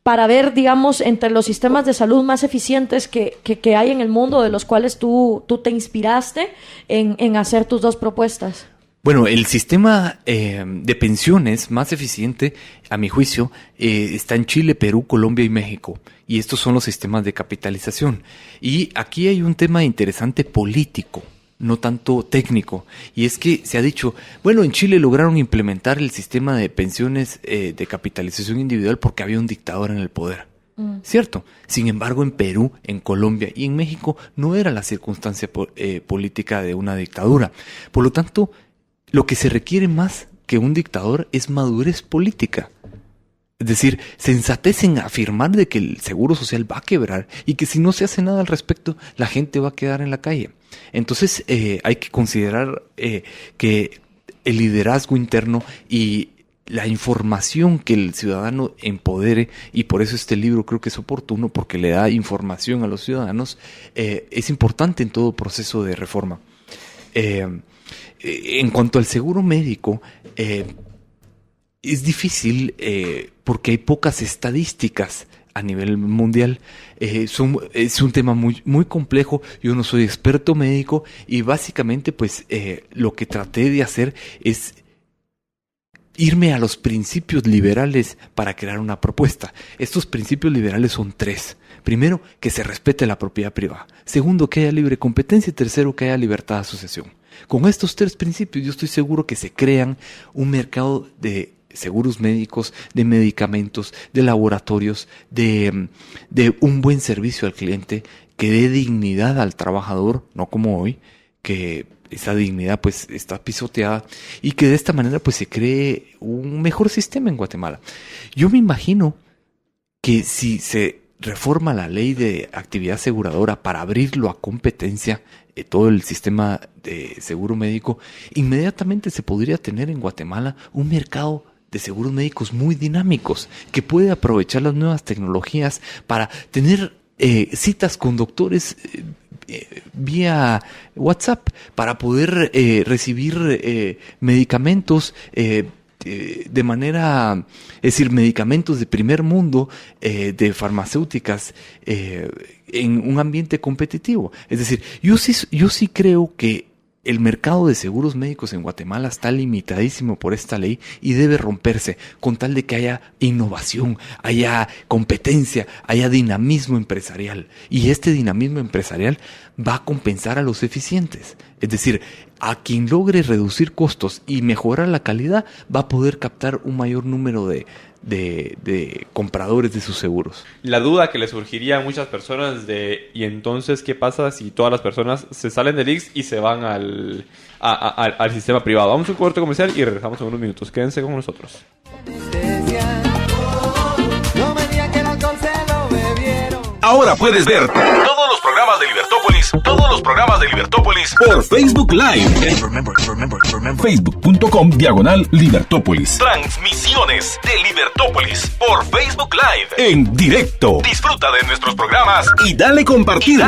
para ver, digamos, entre los sistemas de salud más eficientes que hay en el mundo, de los cuales tú te inspiraste en hacer tus dos propuestas. Bueno, el sistema de pensiones más eficiente, a mi juicio, está en Chile, Perú, Colombia y México. Y estos son los sistemas de capitalización. Y aquí hay un tema interesante político, no tanto técnico, y es que se ha dicho, bueno, en Chile lograron implementar el sistema de pensiones de capitalización individual porque había un dictador en el poder. ¿Cierto? Sin embargo, en Perú, en Colombia y en México no era la circunstancia política de una dictadura. Por lo tanto, lo que se requiere más que un dictador es madurez política. Es decir, sensatez en afirmar de que el Seguro Social va a quebrar y que si no se hace nada al respecto, la gente va a quedar en la calle. Entonces hay que considerar que el liderazgo interno y la información que el ciudadano empodere, y por eso este libro creo que es oportuno porque le da información a los ciudadanos, es importante en todo proceso de reforma. En cuanto al seguro médico, es difícil porque hay pocas estadísticas a nivel mundial. Es un tema muy, muy complejo. Yo no soy experto médico y básicamente pues lo que traté de hacer es irme a los principios liberales para crear una propuesta. Estos principios liberales son 3. Primero, que se respete la propiedad privada. Segundo, que haya libre competencia. Y tercero, que haya libertad de asociación. Con estos 3 principios yo estoy seguro que se crean un mercado de seguros médicos, de medicamentos, de laboratorios, de un buen servicio al cliente que dé dignidad al trabajador, no como hoy, que esa dignidad pues está pisoteada, y que de esta manera pues se cree un mejor sistema en Guatemala. Yo me imagino que si se reforma la ley de actividad aseguradora para abrirlo a competencia, todo el sistema de seguro médico, inmediatamente se podría tener en Guatemala un mercado de seguros médicos muy dinámicos, que puede aprovechar las nuevas tecnologías para tener citas con doctores vía WhatsApp, para poder recibir medicamentos de manera, es decir, medicamentos de primer mundo, de farmacéuticas, en un ambiente competitivo. Es decir, yo sí creo que el mercado de seguros médicos en Guatemala está limitadísimo por esta ley y debe romperse con tal de que haya innovación, haya competencia, haya dinamismo empresarial. Y este dinamismo empresarial va a compensar a los eficientes. Es decir, a quien logre reducir costos y mejorar la calidad va a poder captar un mayor número de compradores de sus seguros. La duda que le surgiría a muchas personas ¿y entonces qué pasa si todas las personas se salen del IX y se van al sistema privado? Vamos a un corte comercial y regresamos en unos minutos. Quédense con nosotros. Ahora puedes ver todos los programas de Libertópolis por Facebook Live. Facebook.com/Libertópolis. Transmisiones de Libertópolis por Facebook Live en directo. Disfruta de nuestros programas y dale compartir.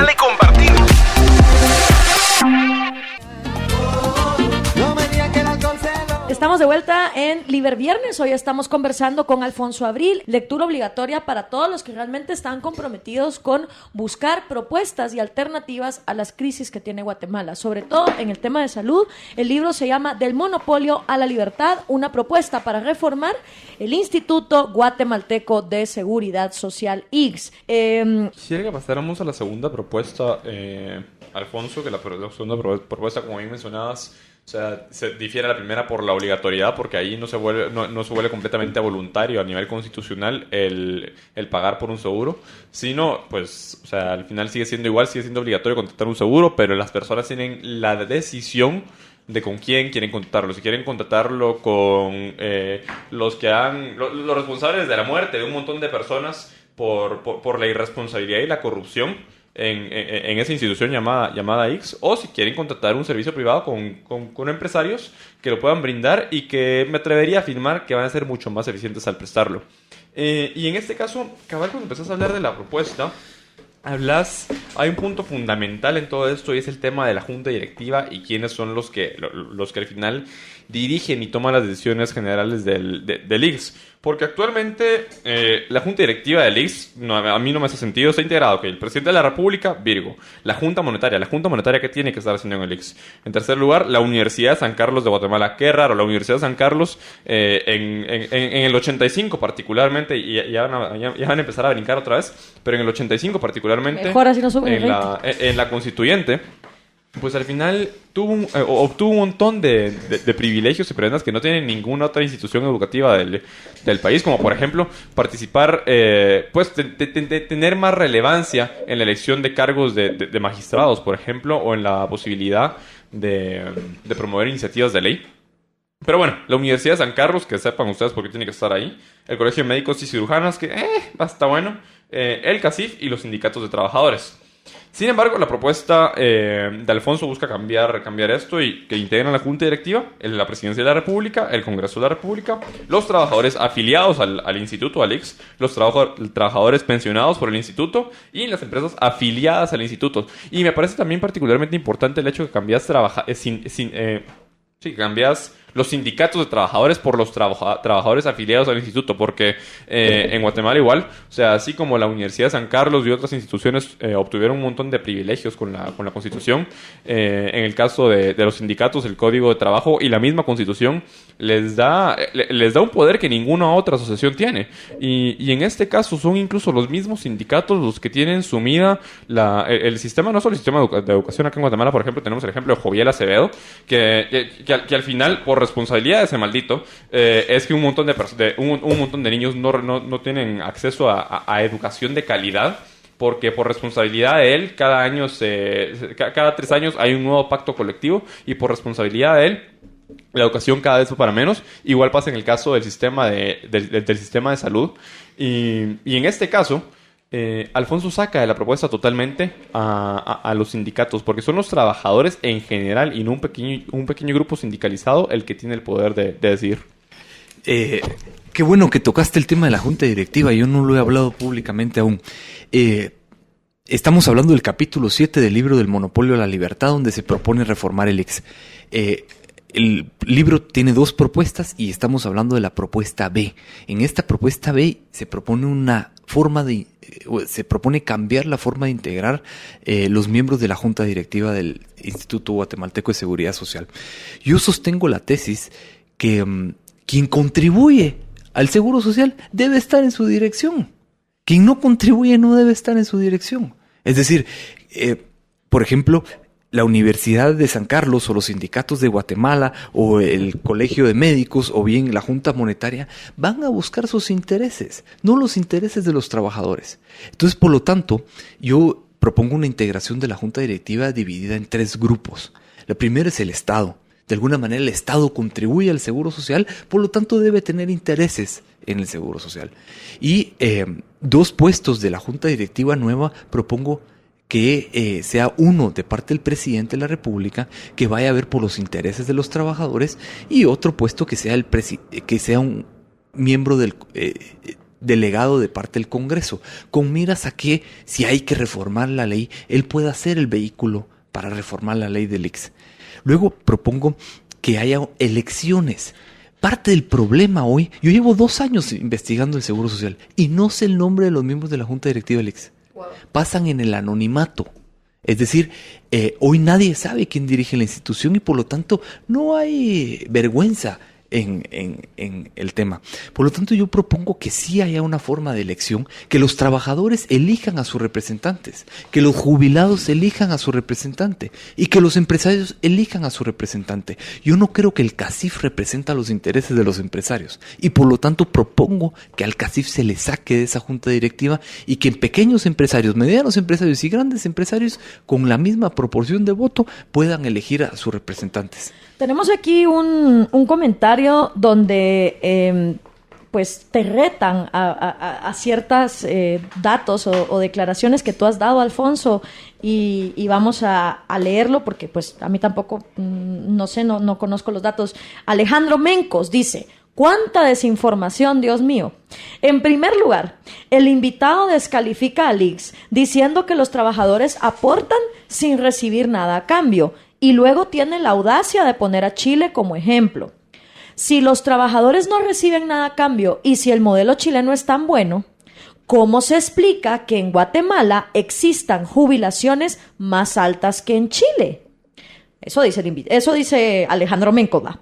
Estamos de vuelta en Liber Viernes. Hoy estamos conversando con Alfonso Abril. Lectura obligatoria para todos los que realmente están comprometidos con buscar propuestas y alternativas a las crisis que tiene Guatemala, sobre todo en el tema de salud. El libro se llama Del monopolio a la libertad, una propuesta para reformar el Instituto Guatemalteco de Seguridad Social, IGS. Quisiera que pasáramos a la segunda propuesta, Alfonso, que la segunda propuesta, como bien mencionabas, o sea, se difiere a la primera por la obligatoriedad, porque ahí no se vuelve completamente voluntario a nivel constitucional el pagar por un seguro, sino, pues, o sea, al final sigue siendo igual, sigue siendo obligatorio contratar un seguro, pero las personas tienen la decisión de con quién quieren contratarlo. Si quieren contratarlo con los responsables de la muerte de un montón de personas por la irresponsabilidad y la corrupción en esa institución llamada X, o si quieren contratar un servicio privado con empresarios que lo puedan brindar y que me atrevería a afirmar que van a ser mucho más eficientes al prestarlo. Y en este caso, cabal, cuando empezás a hablar de la propuesta, hay un punto fundamental en todo esto, y es el tema de la junta directiva y quiénes son los que al final dirigen y toman las decisiones generales del IGS. Porque actualmente la junta directiva del IGS, a mí no me hace sentido, está integrado el presidente de la República, Virgo, la junta monetaria que tiene que estar haciendo en el IGS. En tercer lugar, la Universidad de San Carlos de Guatemala. Qué raro, la Universidad de San Carlos en el 85 particularmente, y ya van a empezar a brincar otra vez, pero en el 85 particularmente, mejor así no suben en la constituyente, pues al final obtuvo un montón de privilegios y prendas que no tiene ninguna otra institución educativa del país, como por ejemplo participar, tener más relevancia en la elección de cargos de magistrados, por ejemplo, o en la posibilidad de promover iniciativas de ley. Pero bueno, la Universidad de San Carlos, que sepan ustedes por qué tiene que estar ahí, el Colegio de Médicos y Cirujanos, que está bueno, el CACIF y los sindicatos de trabajadores. Sin embargo, la propuesta de Alfonso busca cambiar esto y que integran la Junta Directiva, la Presidencia de la República, el Congreso de la República, los trabajadores afiliados al Instituto, al IGS, los trabajadores pensionados por el Instituto y las empresas afiliadas al Instituto. Y me parece también particularmente importante el hecho de que cambias los sindicatos de trabajadores por los trabajadores afiliados al instituto, porque en Guatemala igual, o sea, así como la Universidad de San Carlos y otras instituciones obtuvieron un montón de privilegios con la Constitución, en el caso de los sindicatos, el Código de Trabajo y la misma Constitución les da un poder que ninguna otra asociación tiene. Y en este caso son incluso los mismos sindicatos los que tienen sumida el sistema, no solo el sistema de educación acá en Guatemala. Por ejemplo, tenemos el ejemplo de Joviel Acevedo, que al final, por responsabilidad de ese maldito, es que un montón de niños no tienen acceso a educación de calidad, porque por responsabilidad de él, cada 3 años hay un nuevo pacto colectivo, y por responsabilidad de él, la educación cada vez va para menos. Igual pasa en el caso del sistema del sistema de salud. Y en este caso, Alfonso saca de la propuesta totalmente a los sindicatos, porque son los trabajadores en general y no un pequeño grupo sindicalizado el que tiene el poder de decidir. Qué bueno que tocaste el tema de la junta directiva. Yo no lo he hablado públicamente aún. Estamos hablando del capítulo 7 del libro del Monopolio a la Libertad, donde se propone reformar el ICS. El libro tiene 2 propuestas y estamos hablando de la propuesta B. En esta propuesta B se propone se propone cambiar la forma de integrar los miembros de la junta directiva del Instituto Guatemalteco de Seguridad Social. Yo sostengo la tesis que quien contribuye al Seguro Social debe estar en su dirección. Quien no contribuye no debe estar en su dirección. Es decir, por ejemplo, la Universidad de San Carlos o los sindicatos de Guatemala o el Colegio de Médicos o bien la Junta Monetaria van a buscar sus intereses, no los intereses de los trabajadores. Entonces, por lo tanto, yo propongo una integración de la Junta Directiva dividida en 3 grupos. La primera es el Estado. De alguna manera el Estado contribuye al Seguro Social, por lo tanto debe tener intereses en el Seguro Social. Y 2 puestos de la Junta Directiva nueva propongo que sea uno de parte del presidente de la República, que vaya a ver por los intereses de los trabajadores, y otro puesto que sea un miembro del delegado de parte del Congreso, con miras a que si hay que reformar la ley, él pueda ser el vehículo para reformar la ley del ICS. Luego propongo que haya elecciones. Parte del problema hoy, yo llevo 2 años investigando el Seguro Social y no sé el nombre de los miembros de la Junta Directiva del ICS. Wow. Pasan en el anonimato. Es decir, hoy nadie sabe quién dirige la institución y por lo tanto no hay vergüenza en el tema. Por lo tanto, yo propongo que sí haya una forma de elección, que los trabajadores elijan a sus representantes, que los jubilados elijan a su representante y que los empresarios elijan a su representante. Yo no creo que el CACIF representa los intereses de los empresarios y por lo tanto propongo que al CACIF se le saque de esa junta directiva y que en pequeños empresarios, medianos empresarios y grandes empresarios con la misma proporción de voto puedan elegir a sus representantes. Tenemos aquí un comentario donde pues te retan a ciertos datos o declaraciones que tú has dado, Alfonso, y vamos a leerlo porque pues a mí tampoco, no sé, no conozco los datos. Alejandro Mencos dice: ¡cuánta desinformación, Dios mío! En primer lugar, el invitado descalifica al ICS diciendo que los trabajadores aportan sin recibir nada a cambio. Y luego tiene la audacia de poner a Chile como ejemplo. Si los trabajadores no reciben nada a cambio y si el modelo chileno es tan bueno, ¿cómo se explica que en Guatemala existan jubilaciones más altas que en Chile? Eso dice Alejandro Mencova.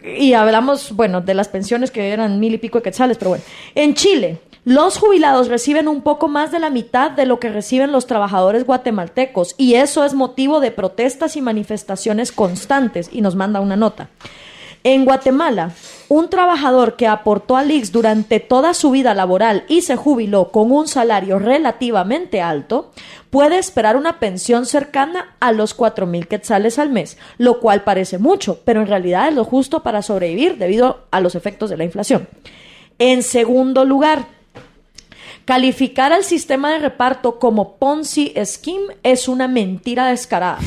Y hablamos, bueno, de las pensiones que eran 1,000 y pico de quetzales, pero bueno. En Chile, los jubilados reciben un poco más de la mitad de lo que reciben los trabajadores guatemaltecos y eso es motivo de protestas y manifestaciones constantes. Y nos manda una nota. En Guatemala, un trabajador que aportó al ICS durante toda su vida laboral y se jubiló con un salario relativamente alto, puede esperar una pensión cercana a los 4,000 quetzales al mes, lo cual parece mucho, pero en realidad es lo justo para sobrevivir debido a los efectos de la inflación. En segundo lugar, calificar al sistema de reparto como Ponzi Scheme es una mentira descarada.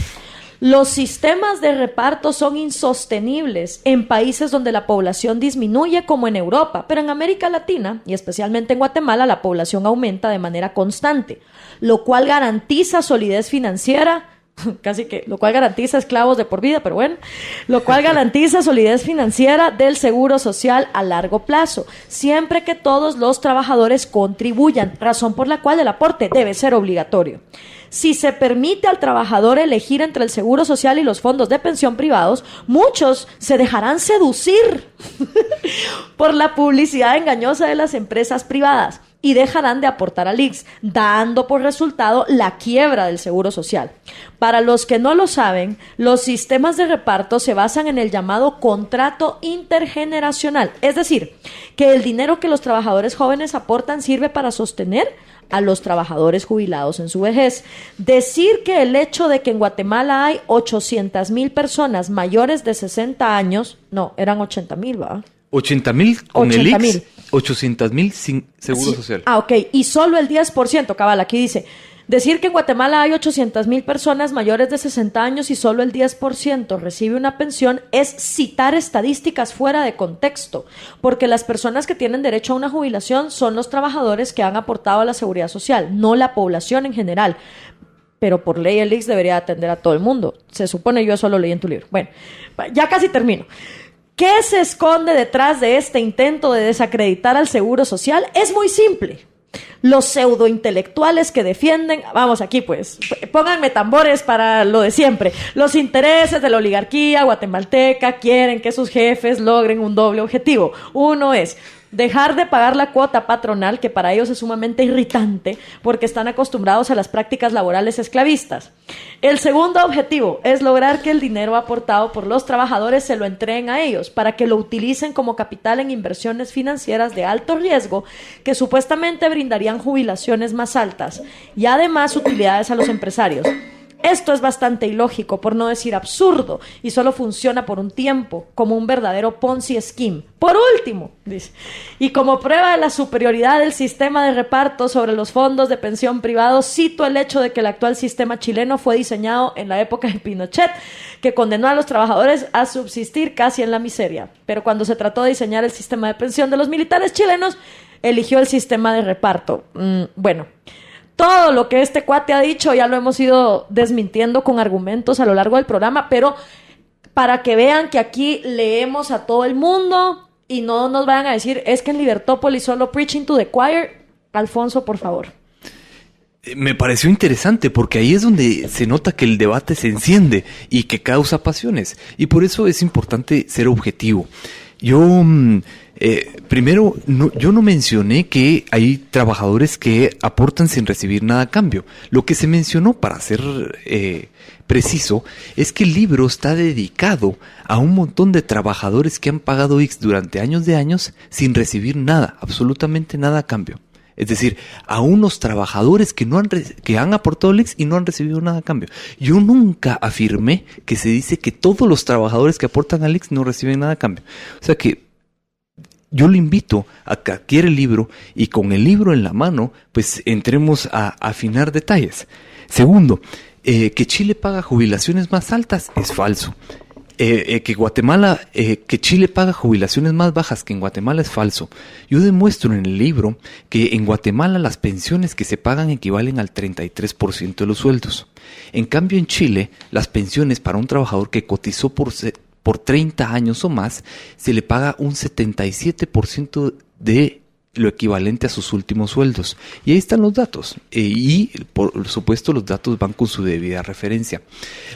Los sistemas de reparto son insostenibles en países donde la población disminuye como en Europa, pero en América Latina y especialmente en Guatemala la población aumenta de manera constante, lo cual garantiza solidez financiera casi que, lo cual garantiza esclavos de por vida, pero bueno, lo cual garantiza solidez financiera del seguro social a largo plazo, siempre que todos los trabajadores contribuyan, razón por la cual el aporte debe ser obligatorio. Si se permite al trabajador elegir entre el seguro social y los fondos de pensión privados, muchos se dejarán seducir por la publicidad engañosa de las empresas privadas y dejarán de aportar al ICS, dando por resultado la quiebra del seguro social. Para los que no lo saben, los sistemas de reparto se basan en el llamado contrato intergeneracional, es decir, que el dinero que los trabajadores jóvenes aportan sirve para sostener a los trabajadores jubilados en su vejez. Decir que el hecho de que en Guatemala hay 800,000 personas mayores de 60 años, no, eran 80,000, ¿va? 80,000 con el 80,000. ICS, 800,000 sin seguro social. Ah, ok. Y solo el 10%, cabal, aquí dice, decir que en Guatemala hay 800,000 personas mayores de 60 años y solo el 10% recibe una pensión es citar estadísticas fuera de contexto, porque las personas que tienen derecho a una jubilación son los trabajadores que han aportado a la seguridad social, no la población en general. Pero por ley el ICS debería atender a todo el mundo. Se supone, yo eso lo leí en tu libro. Bueno, ya casi termino. ¿Qué se esconde detrás de este intento de desacreditar al seguro social? Es muy simple. Los pseudointelectuales que defienden, vamos aquí pues, pónganme tambores para lo de siempre. Los intereses de la oligarquía guatemalteca quieren que sus jefes logren un doble objetivo. Uno es dejar de pagar la cuota patronal, que para ellos es sumamente irritante porque están acostumbrados a las prácticas laborales esclavistas. El segundo objetivo es lograr que el dinero aportado por los trabajadores se lo entreguen a ellos para que lo utilicen como capital en inversiones financieras de alto riesgo que supuestamente brindarían jubilaciones más altas y además utilidades a los empresarios. Esto es bastante ilógico, por no decir absurdo, y solo funciona por un tiempo, como un verdadero Ponzi scheme. Por último, dice, y como prueba de la superioridad del sistema de reparto sobre los fondos de pensión privados, cito el hecho de que el actual sistema chileno fue diseñado en la época de Pinochet, que condenó a los trabajadores a subsistir casi en la miseria. Pero cuando se trató de diseñar el sistema de pensión de los militares chilenos, eligió el sistema de reparto. Bueno, todo lo que este cuate ha dicho ya lo hemos ido desmintiendo con argumentos a lo largo del programa, pero para que vean que aquí leemos a todo el mundo y no nos vayan a decir, es que en Libertópolis solo preaching to the choir. Alfonso, por favor. Me pareció interesante porque ahí es donde se nota que el debate se enciende y que causa pasiones. Y por eso es importante ser objetivo. Yo, primero, yo no mencioné que hay trabajadores que aportan sin recibir nada a cambio. Lo que se mencionó, para ser preciso, es que el libro está dedicado a un montón de trabajadores que han pagado ICS durante años de años sin recibir nada, absolutamente nada a cambio. Es decir, a unos trabajadores que han aportado el ICS y no han recibido nada a cambio. Yo nunca afirmé que se dice que todos los trabajadores que aportan al ICS no reciben nada a cambio. O sea que yo le invito a que adquiera el libro y con el libro en la mano, pues entremos a afinar detalles. Segundo, que Chile paga jubilaciones más altas es falso. Que Chile paga jubilaciones más bajas que en Guatemala es falso. Yo demuestro en el libro que en Guatemala las pensiones que se pagan equivalen al 33% de los sueldos. En cambio en Chile, las pensiones para un trabajador que cotizó por 30 años o más, se le paga un 77% de lo equivalente a sus últimos sueldos. Y ahí están los datos. Y por supuesto los datos van con su debida referencia.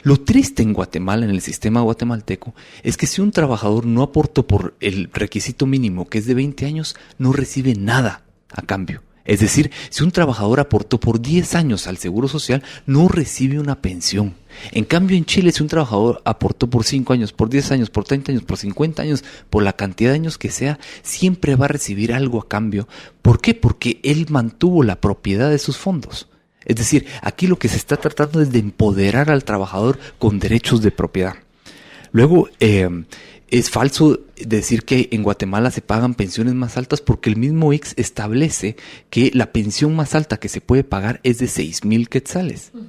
Lo triste en Guatemala, en el sistema guatemalteco, es que si un trabajador no aportó por el requisito mínimo, que es de 20 años, no recibe nada a cambio. Es decir, si un trabajador aportó por 10 años al Seguro Social, no recibe una pensión. En cambio, en Chile, si un trabajador aportó por 5 años, por 10 años, por 30 años, por 50 años, por la cantidad de años que sea, siempre va a recibir algo a cambio. ¿Por qué? Porque él mantuvo la propiedad de sus fondos. Es decir, aquí lo que se está tratando es de empoderar al trabajador con derechos de propiedad. Luego, es falso decir que en Guatemala se pagan pensiones más altas porque el mismo ICS establece que la pensión más alta que se puede pagar es de 6,000 quetzales. Uh-huh.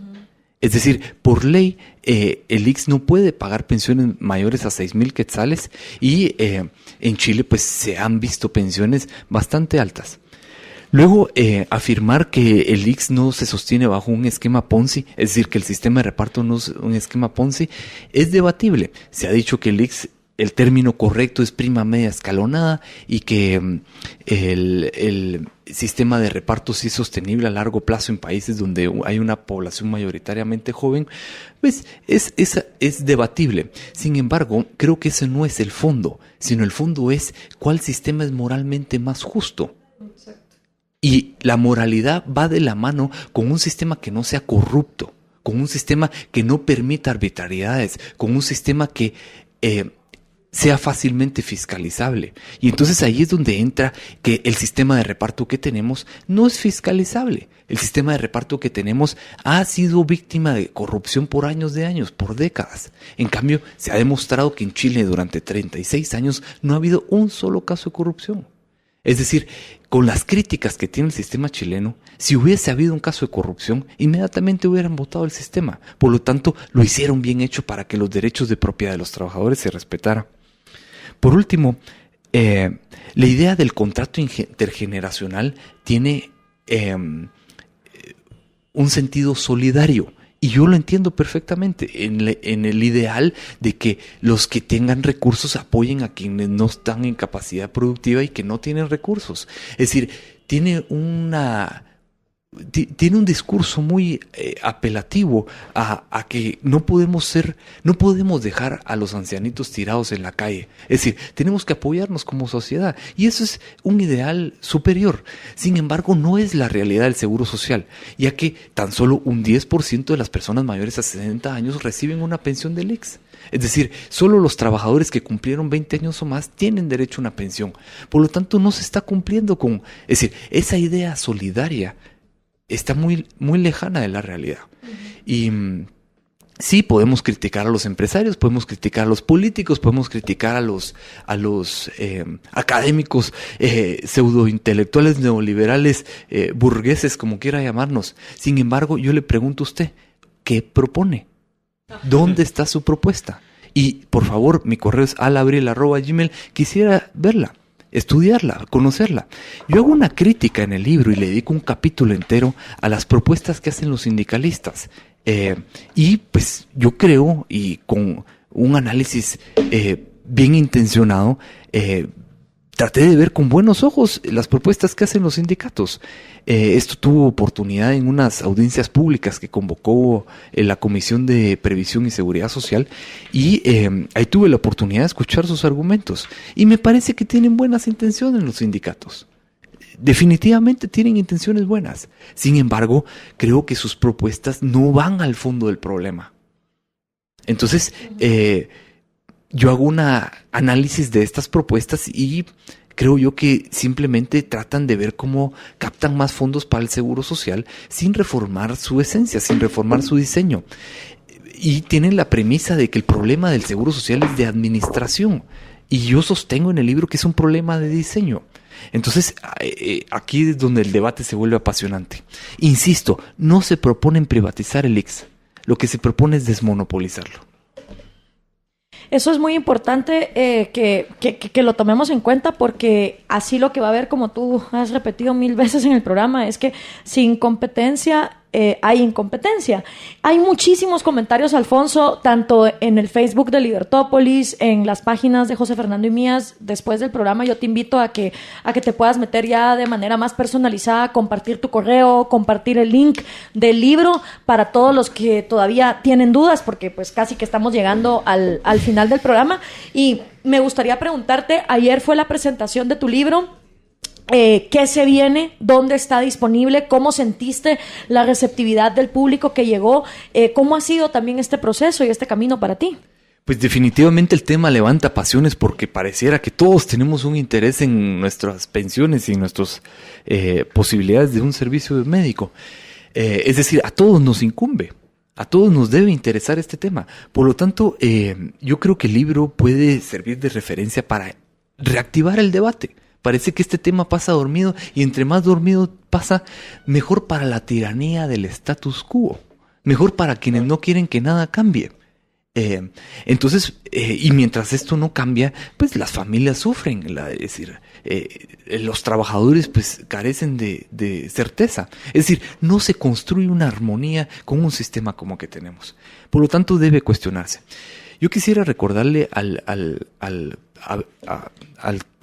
Es decir, por ley, el ICS no puede pagar pensiones mayores a 6,000 quetzales y en Chile pues se han visto pensiones bastante altas. Luego, afirmar que el ICS no se sostiene bajo un esquema Ponzi, es decir, que el sistema de reparto no es un esquema Ponzi, es debatible. Se ha dicho que el ICS, el término correcto es prima media escalonada y que el sistema de reparto sí es sostenible a largo plazo en países donde hay una población mayoritariamente joven, pues es debatible. Sin embargo, creo que ese no es el fondo, sino el fondo es cuál sistema es moralmente más justo. Y la moralidad va de la mano con un sistema que no sea corrupto, con un sistema que no permita arbitrariedades, con un sistema que sea fácilmente fiscalizable. Y entonces ahí es donde entra que el sistema de reparto que tenemos no es fiscalizable. El sistema de reparto que tenemos ha sido víctima de corrupción por años, por décadas. En cambio, se ha demostrado que en Chile durante 36 años no ha habido un solo caso de corrupción. Es decir, con las críticas que tiene el sistema chileno, si hubiese habido un caso de corrupción, inmediatamente hubieran votado el sistema. Por lo tanto, lo hicieron bien hecho para que los derechos de propiedad de los trabajadores se respetaran. Por último, la idea del contrato intergeneracional tiene un sentido solidario. Y yo lo entiendo perfectamente en el ideal de que los que tengan recursos apoyen a quienes no están en capacidad productiva y que no tienen recursos. Es decir, tiene un discurso muy apelativo a que no podemos dejar a los ancianitos tirados en la calle. Es decir, tenemos que apoyarnos como sociedad y eso es un ideal superior. Sin embargo, no es la realidad del seguro social, ya que tan solo un 10% de las personas mayores a 60 años reciben una pensión del ICS. Es decir, solo los trabajadores que cumplieron 20 años o más tienen derecho a una pensión. Por lo tanto, no se está cumpliendo con... Es decir, esa idea solidaria está muy, muy lejana de la realidad. Y sí, podemos criticar a los empresarios, podemos criticar a los políticos, podemos criticar a los académicos, pseudointelectuales, neoliberales, burgueses, como quiera llamarnos. Sin embargo, yo le pregunto a usted, ¿qué propone? ¿Dónde está su propuesta? Y, por favor, mi correo es alabriel@gmail. Quisiera verla, estudiarla, conocerla. Yo hago una crítica en el libro y le dedico un capítulo entero a las propuestas que hacen los sindicalistas. Y pues yo creo, y con un análisis bien intencionado, traté de ver con buenos ojos las propuestas que hacen los sindicatos. Esto tuvo oportunidad en unas audiencias públicas que convocó la Comisión de Previsión y Seguridad Social y ahí tuve la oportunidad de escuchar sus argumentos. Y me parece que tienen buenas intenciones los sindicatos. Definitivamente tienen intenciones buenas. Sin embargo, creo que sus propuestas no van al fondo del problema. Entonces, yo hago un análisis de estas propuestas y creo yo que simplemente tratan de ver cómo captan más fondos para el seguro social sin reformar su esencia, sin reformar su diseño. Y tienen la premisa de que el problema del seguro social es de administración. Y yo sostengo en el libro que es un problema de diseño. Entonces, aquí es donde el debate se vuelve apasionante. Insisto, no se propone privatizar el ICS. Lo que se propone es desmonopolizarlo. Eso es muy importante que lo tomemos en cuenta porque así lo que va a haber, como tú has repetido 1000 veces en el programa, es que sin competencia hay incompetencia. Hay muchísimos comentarios, Alfonso, tanto en el Facebook de Libertópolis, en las páginas de José Fernando y mías. Después del programa yo te invito a que te puedas meter ya de manera más personalizada, compartir tu correo, compartir el link del libro para todos los que todavía tienen dudas, porque pues casi que estamos llegando al final del programa. Y me gustaría preguntarte, ayer fue la presentación de tu libro. ¿Qué se viene? ¿Dónde está disponible? ¿Cómo sentiste la receptividad del público que llegó? ¿Cómo ha sido también este proceso y este camino para ti? Pues definitivamente el tema levanta pasiones porque pareciera que todos tenemos un interés en nuestras pensiones y en nuestras posibilidades de un servicio médico. Es decir, a todos nos incumbe. A todos nos debe interesar este tema. Por lo tanto, yo creo que el libro puede servir de referencia para reactivar el debate. Parece que este tema pasa dormido y entre más dormido pasa, mejor para la tiranía del status quo, mejor para quienes no quieren que nada cambie. Entonces, y mientras esto no cambia, pues las familias sufren, es decir, los trabajadores pues carecen de certeza. Es decir, no se construye una armonía con un sistema como que tenemos. Por lo tanto, debe cuestionarse. Yo quisiera recordarle a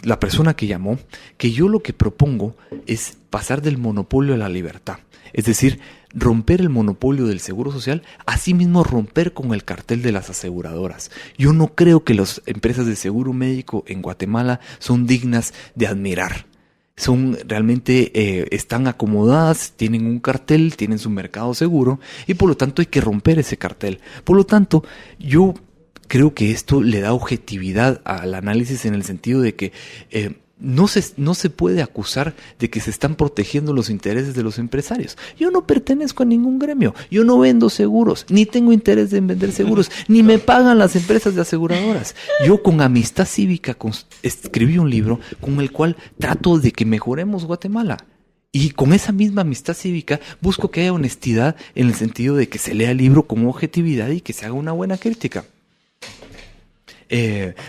la persona que llamó que yo lo que propongo es pasar del monopolio a la libertad. Es decir, romper el monopolio del seguro social, asimismo romper con el cartel de las aseguradoras. Yo no creo que las empresas de seguro médico en Guatemala son dignas de admirar. Son realmente, están acomodadas, tienen un cartel, tienen su mercado seguro y por lo tanto hay que romper ese cartel. Por lo tanto, yo creo que esto le da objetividad al análisis en el sentido de que no se puede acusar de que se están protegiendo los intereses de los empresarios. Yo no pertenezco a ningún gremio, yo no vendo seguros, ni tengo interés en vender seguros, ni me pagan las empresas de aseguradoras. Yo con amistad cívica escribí un libro con el cual trato de que mejoremos Guatemala. Y con esa misma amistad cívica busco que haya honestidad en el sentido de que se lea el libro con objetividad y que se haga una buena crítica.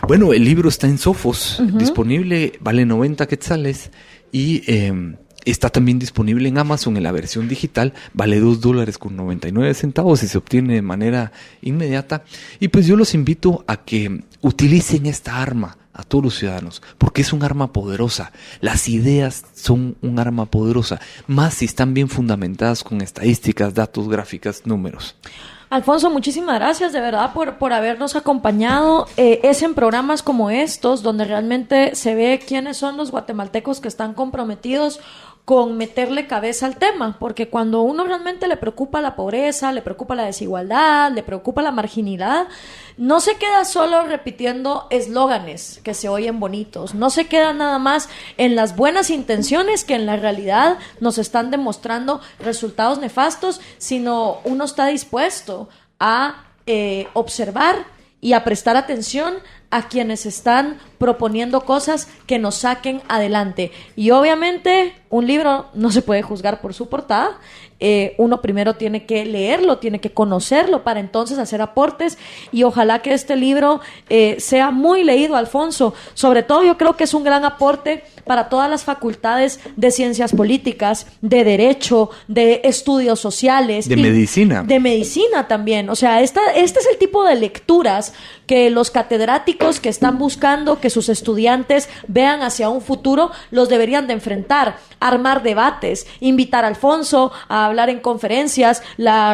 Bueno, el libro está en Sofos, disponible, vale 90 quetzales y está también disponible en Amazon en la versión digital, vale $2.99 y se obtiene de manera inmediata. Y pues yo los invito a que utilicen esta arma a todos los ciudadanos, porque es un arma poderosa. Las ideas son un arma poderosa, más si están bien fundamentadas con estadísticas, datos, gráficas, números. Alfonso, muchísimas gracias de verdad por habernos acompañado. Es en programas como estos donde realmente se ve quiénes son los guatemaltecos que están comprometidos con meterle cabeza al tema, porque cuando uno realmente le preocupa la pobreza, le preocupa la desigualdad, le preocupa la marginalidad, no se queda solo repitiendo eslóganes que se oyen bonitos, no se queda nada más en las buenas intenciones que en la realidad nos están demostrando resultados nefastos, sino uno está dispuesto a observar y a prestar atención a quienes están proponiendo cosas que nos saquen adelante. Y obviamente un libro no se puede juzgar por su portada. Uno primero tiene que leerlo, tiene que conocerlo para entonces hacer aportes, y ojalá que este libro sea muy leído, Alfonso. Sobre todo yo creo que es un gran aporte para todas las facultades de ciencias políticas, de derecho, de estudios sociales. De medicina. De medicina también. O sea, este es el tipo de lecturas que los catedráticos que están buscando que sus estudiantes vean hacia un futuro los deberían de enfrentar, armar debates, invitar a Alfonso a hablar en conferencias.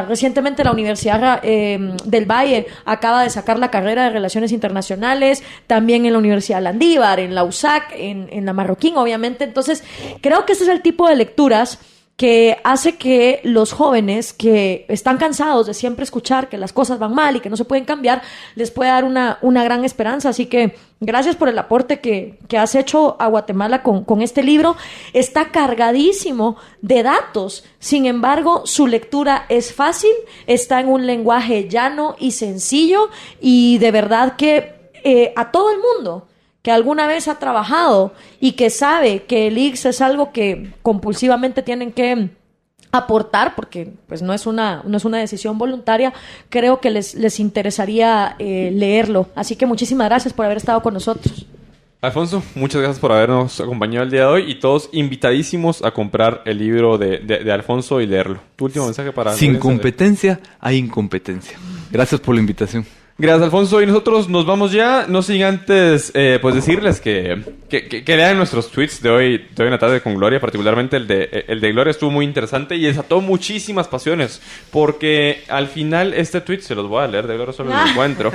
Recientemente la Universidad del Valle acaba de sacar la carrera de Relaciones Internacionales, también en la Universidad Landívar, en la USAC, en la Marroquín, obviamente. Entonces, creo que este es el tipo de lecturas que hace que los jóvenes que están cansados de siempre escuchar que las cosas van mal y que no se pueden cambiar, les puede dar una gran esperanza. Así que gracias por el aporte que has hecho a Guatemala con este libro. Está cargadísimo de datos, sin embargo, su lectura es fácil, está en un lenguaje llano y sencillo, y de verdad que a todo el mundo que alguna vez ha trabajado y que sabe que el ICS es algo que compulsivamente tienen que aportar, porque pues no es una decisión voluntaria, creo que les interesaría leerlo. Así que muchísimas gracias por haber estado con nosotros. Alfonso, muchas gracias por habernos acompañado el día de hoy, y todos invitadísimos a comprar el libro de Alfonso y leerlo. Tu último mensaje para... Sin competencia hay incompetencia. Gracias por la invitación. Gracias, Alfonso. Y nosotros nos vamos ya, no sin antes pues decirles que lean nuestros tweets de hoy en la tarde con Gloria. Particularmente el de Gloria estuvo muy interesante y desató muchísimas pasiones, porque al final este tweet se los voy a leer de Gloria, solo lo encuentro.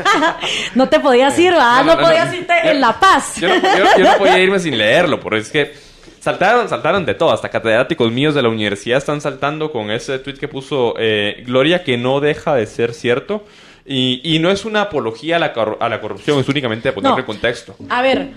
No te podías ir, ¿verdad? No podías irte en La Paz. Yo no podía irme sin leerlo, porque es que saltaron de todo. Hasta catedráticos míos de la universidad están saltando con ese tweet que puso Gloria, que no deja de ser cierto. Y no es una apología a la corrupción, es únicamente ponerle contexto. A ver,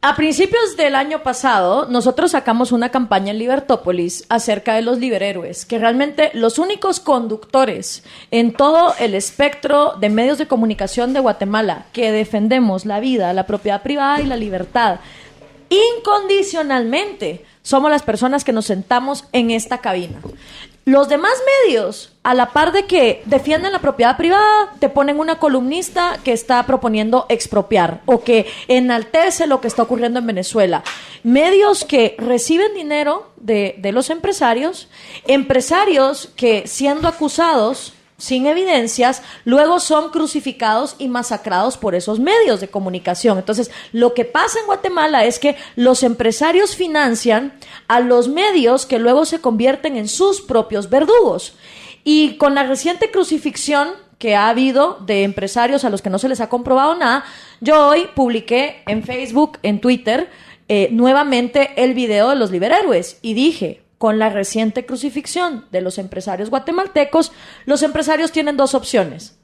a principios del año pasado, nosotros sacamos una campaña en Libertópolis acerca de los liberhéroes, que realmente los únicos conductores en todo el espectro de medios de comunicación de Guatemala que defendemos la vida, la propiedad privada y la libertad incondicionalmente somos las personas que nos sentamos en esta cabina. Los demás medios, a la par de que defienden la propiedad privada, te ponen una columnista que está proponiendo expropiar o que enaltece lo que está ocurriendo en Venezuela. Medios que reciben dinero de los empresarios que siendo acusados sin evidencias, luego son crucificados y masacrados por esos medios de comunicación. Entonces, lo que pasa en Guatemala es que los empresarios financian a los medios que luego se convierten en sus propios verdugos. Y con la reciente crucifixión que ha habido de empresarios a los que no se les ha comprobado nada, yo hoy publiqué en Facebook, en Twitter, nuevamente el video de los liberhéroes y dije: con la reciente crucifixión de los empresarios guatemaltecos, los empresarios tienen dos opciones: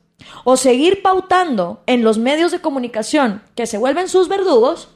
o seguir pautando en los medios de comunicación que se vuelven sus verdugos,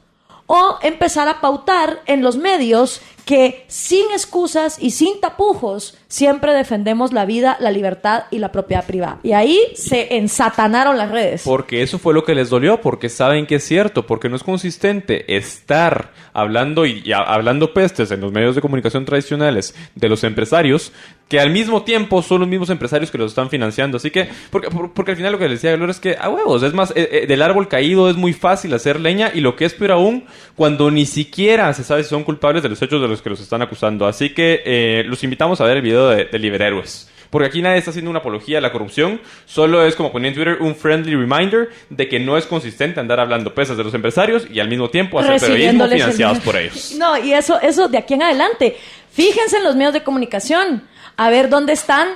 o empezar a pautar en los medios que sin excusas y sin tapujos siempre defendemos la vida, la libertad y la propiedad privada. Y ahí se ensatanaron las redes. Porque eso fue lo que les dolió, porque saben que es cierto, porque no es consistente estar hablando y hablando pestes en los medios de comunicación tradicionales de los empresarios, que al mismo tiempo son los mismos empresarios que los están financiando. Así que, porque al final lo que les decía Gloria es que, a huevos, es más, del árbol caído es muy fácil hacer leña, y lo que es peor aún, cuando ni siquiera se sabe si son culpables de los hechos de los que los están acusando. Así que los invitamos a ver el video de Liberhéroes. Porque aquí nadie está haciendo una apología a la corrupción, solo es, como ponía en Twitter, un friendly reminder de que no es consistente andar hablando pesas de los empresarios y al mismo tiempo hacer periodismo financiados por ellos. No, y eso de aquí en adelante, fíjense en los medios de comunicación, a ver dónde están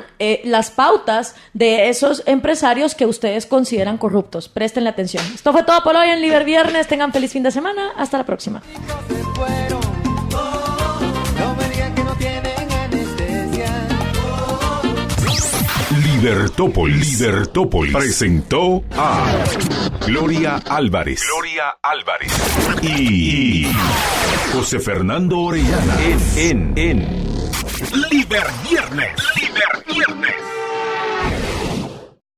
las pautas de esos empresarios que ustedes consideran corruptos. Prestenle atención. Esto fue todo por hoy en Liber Viernes. Tengan feliz fin de semana. Hasta la próxima. Libertópolis presentó a Gloria Álvarez y José Fernando Orellana en Liber Viernes.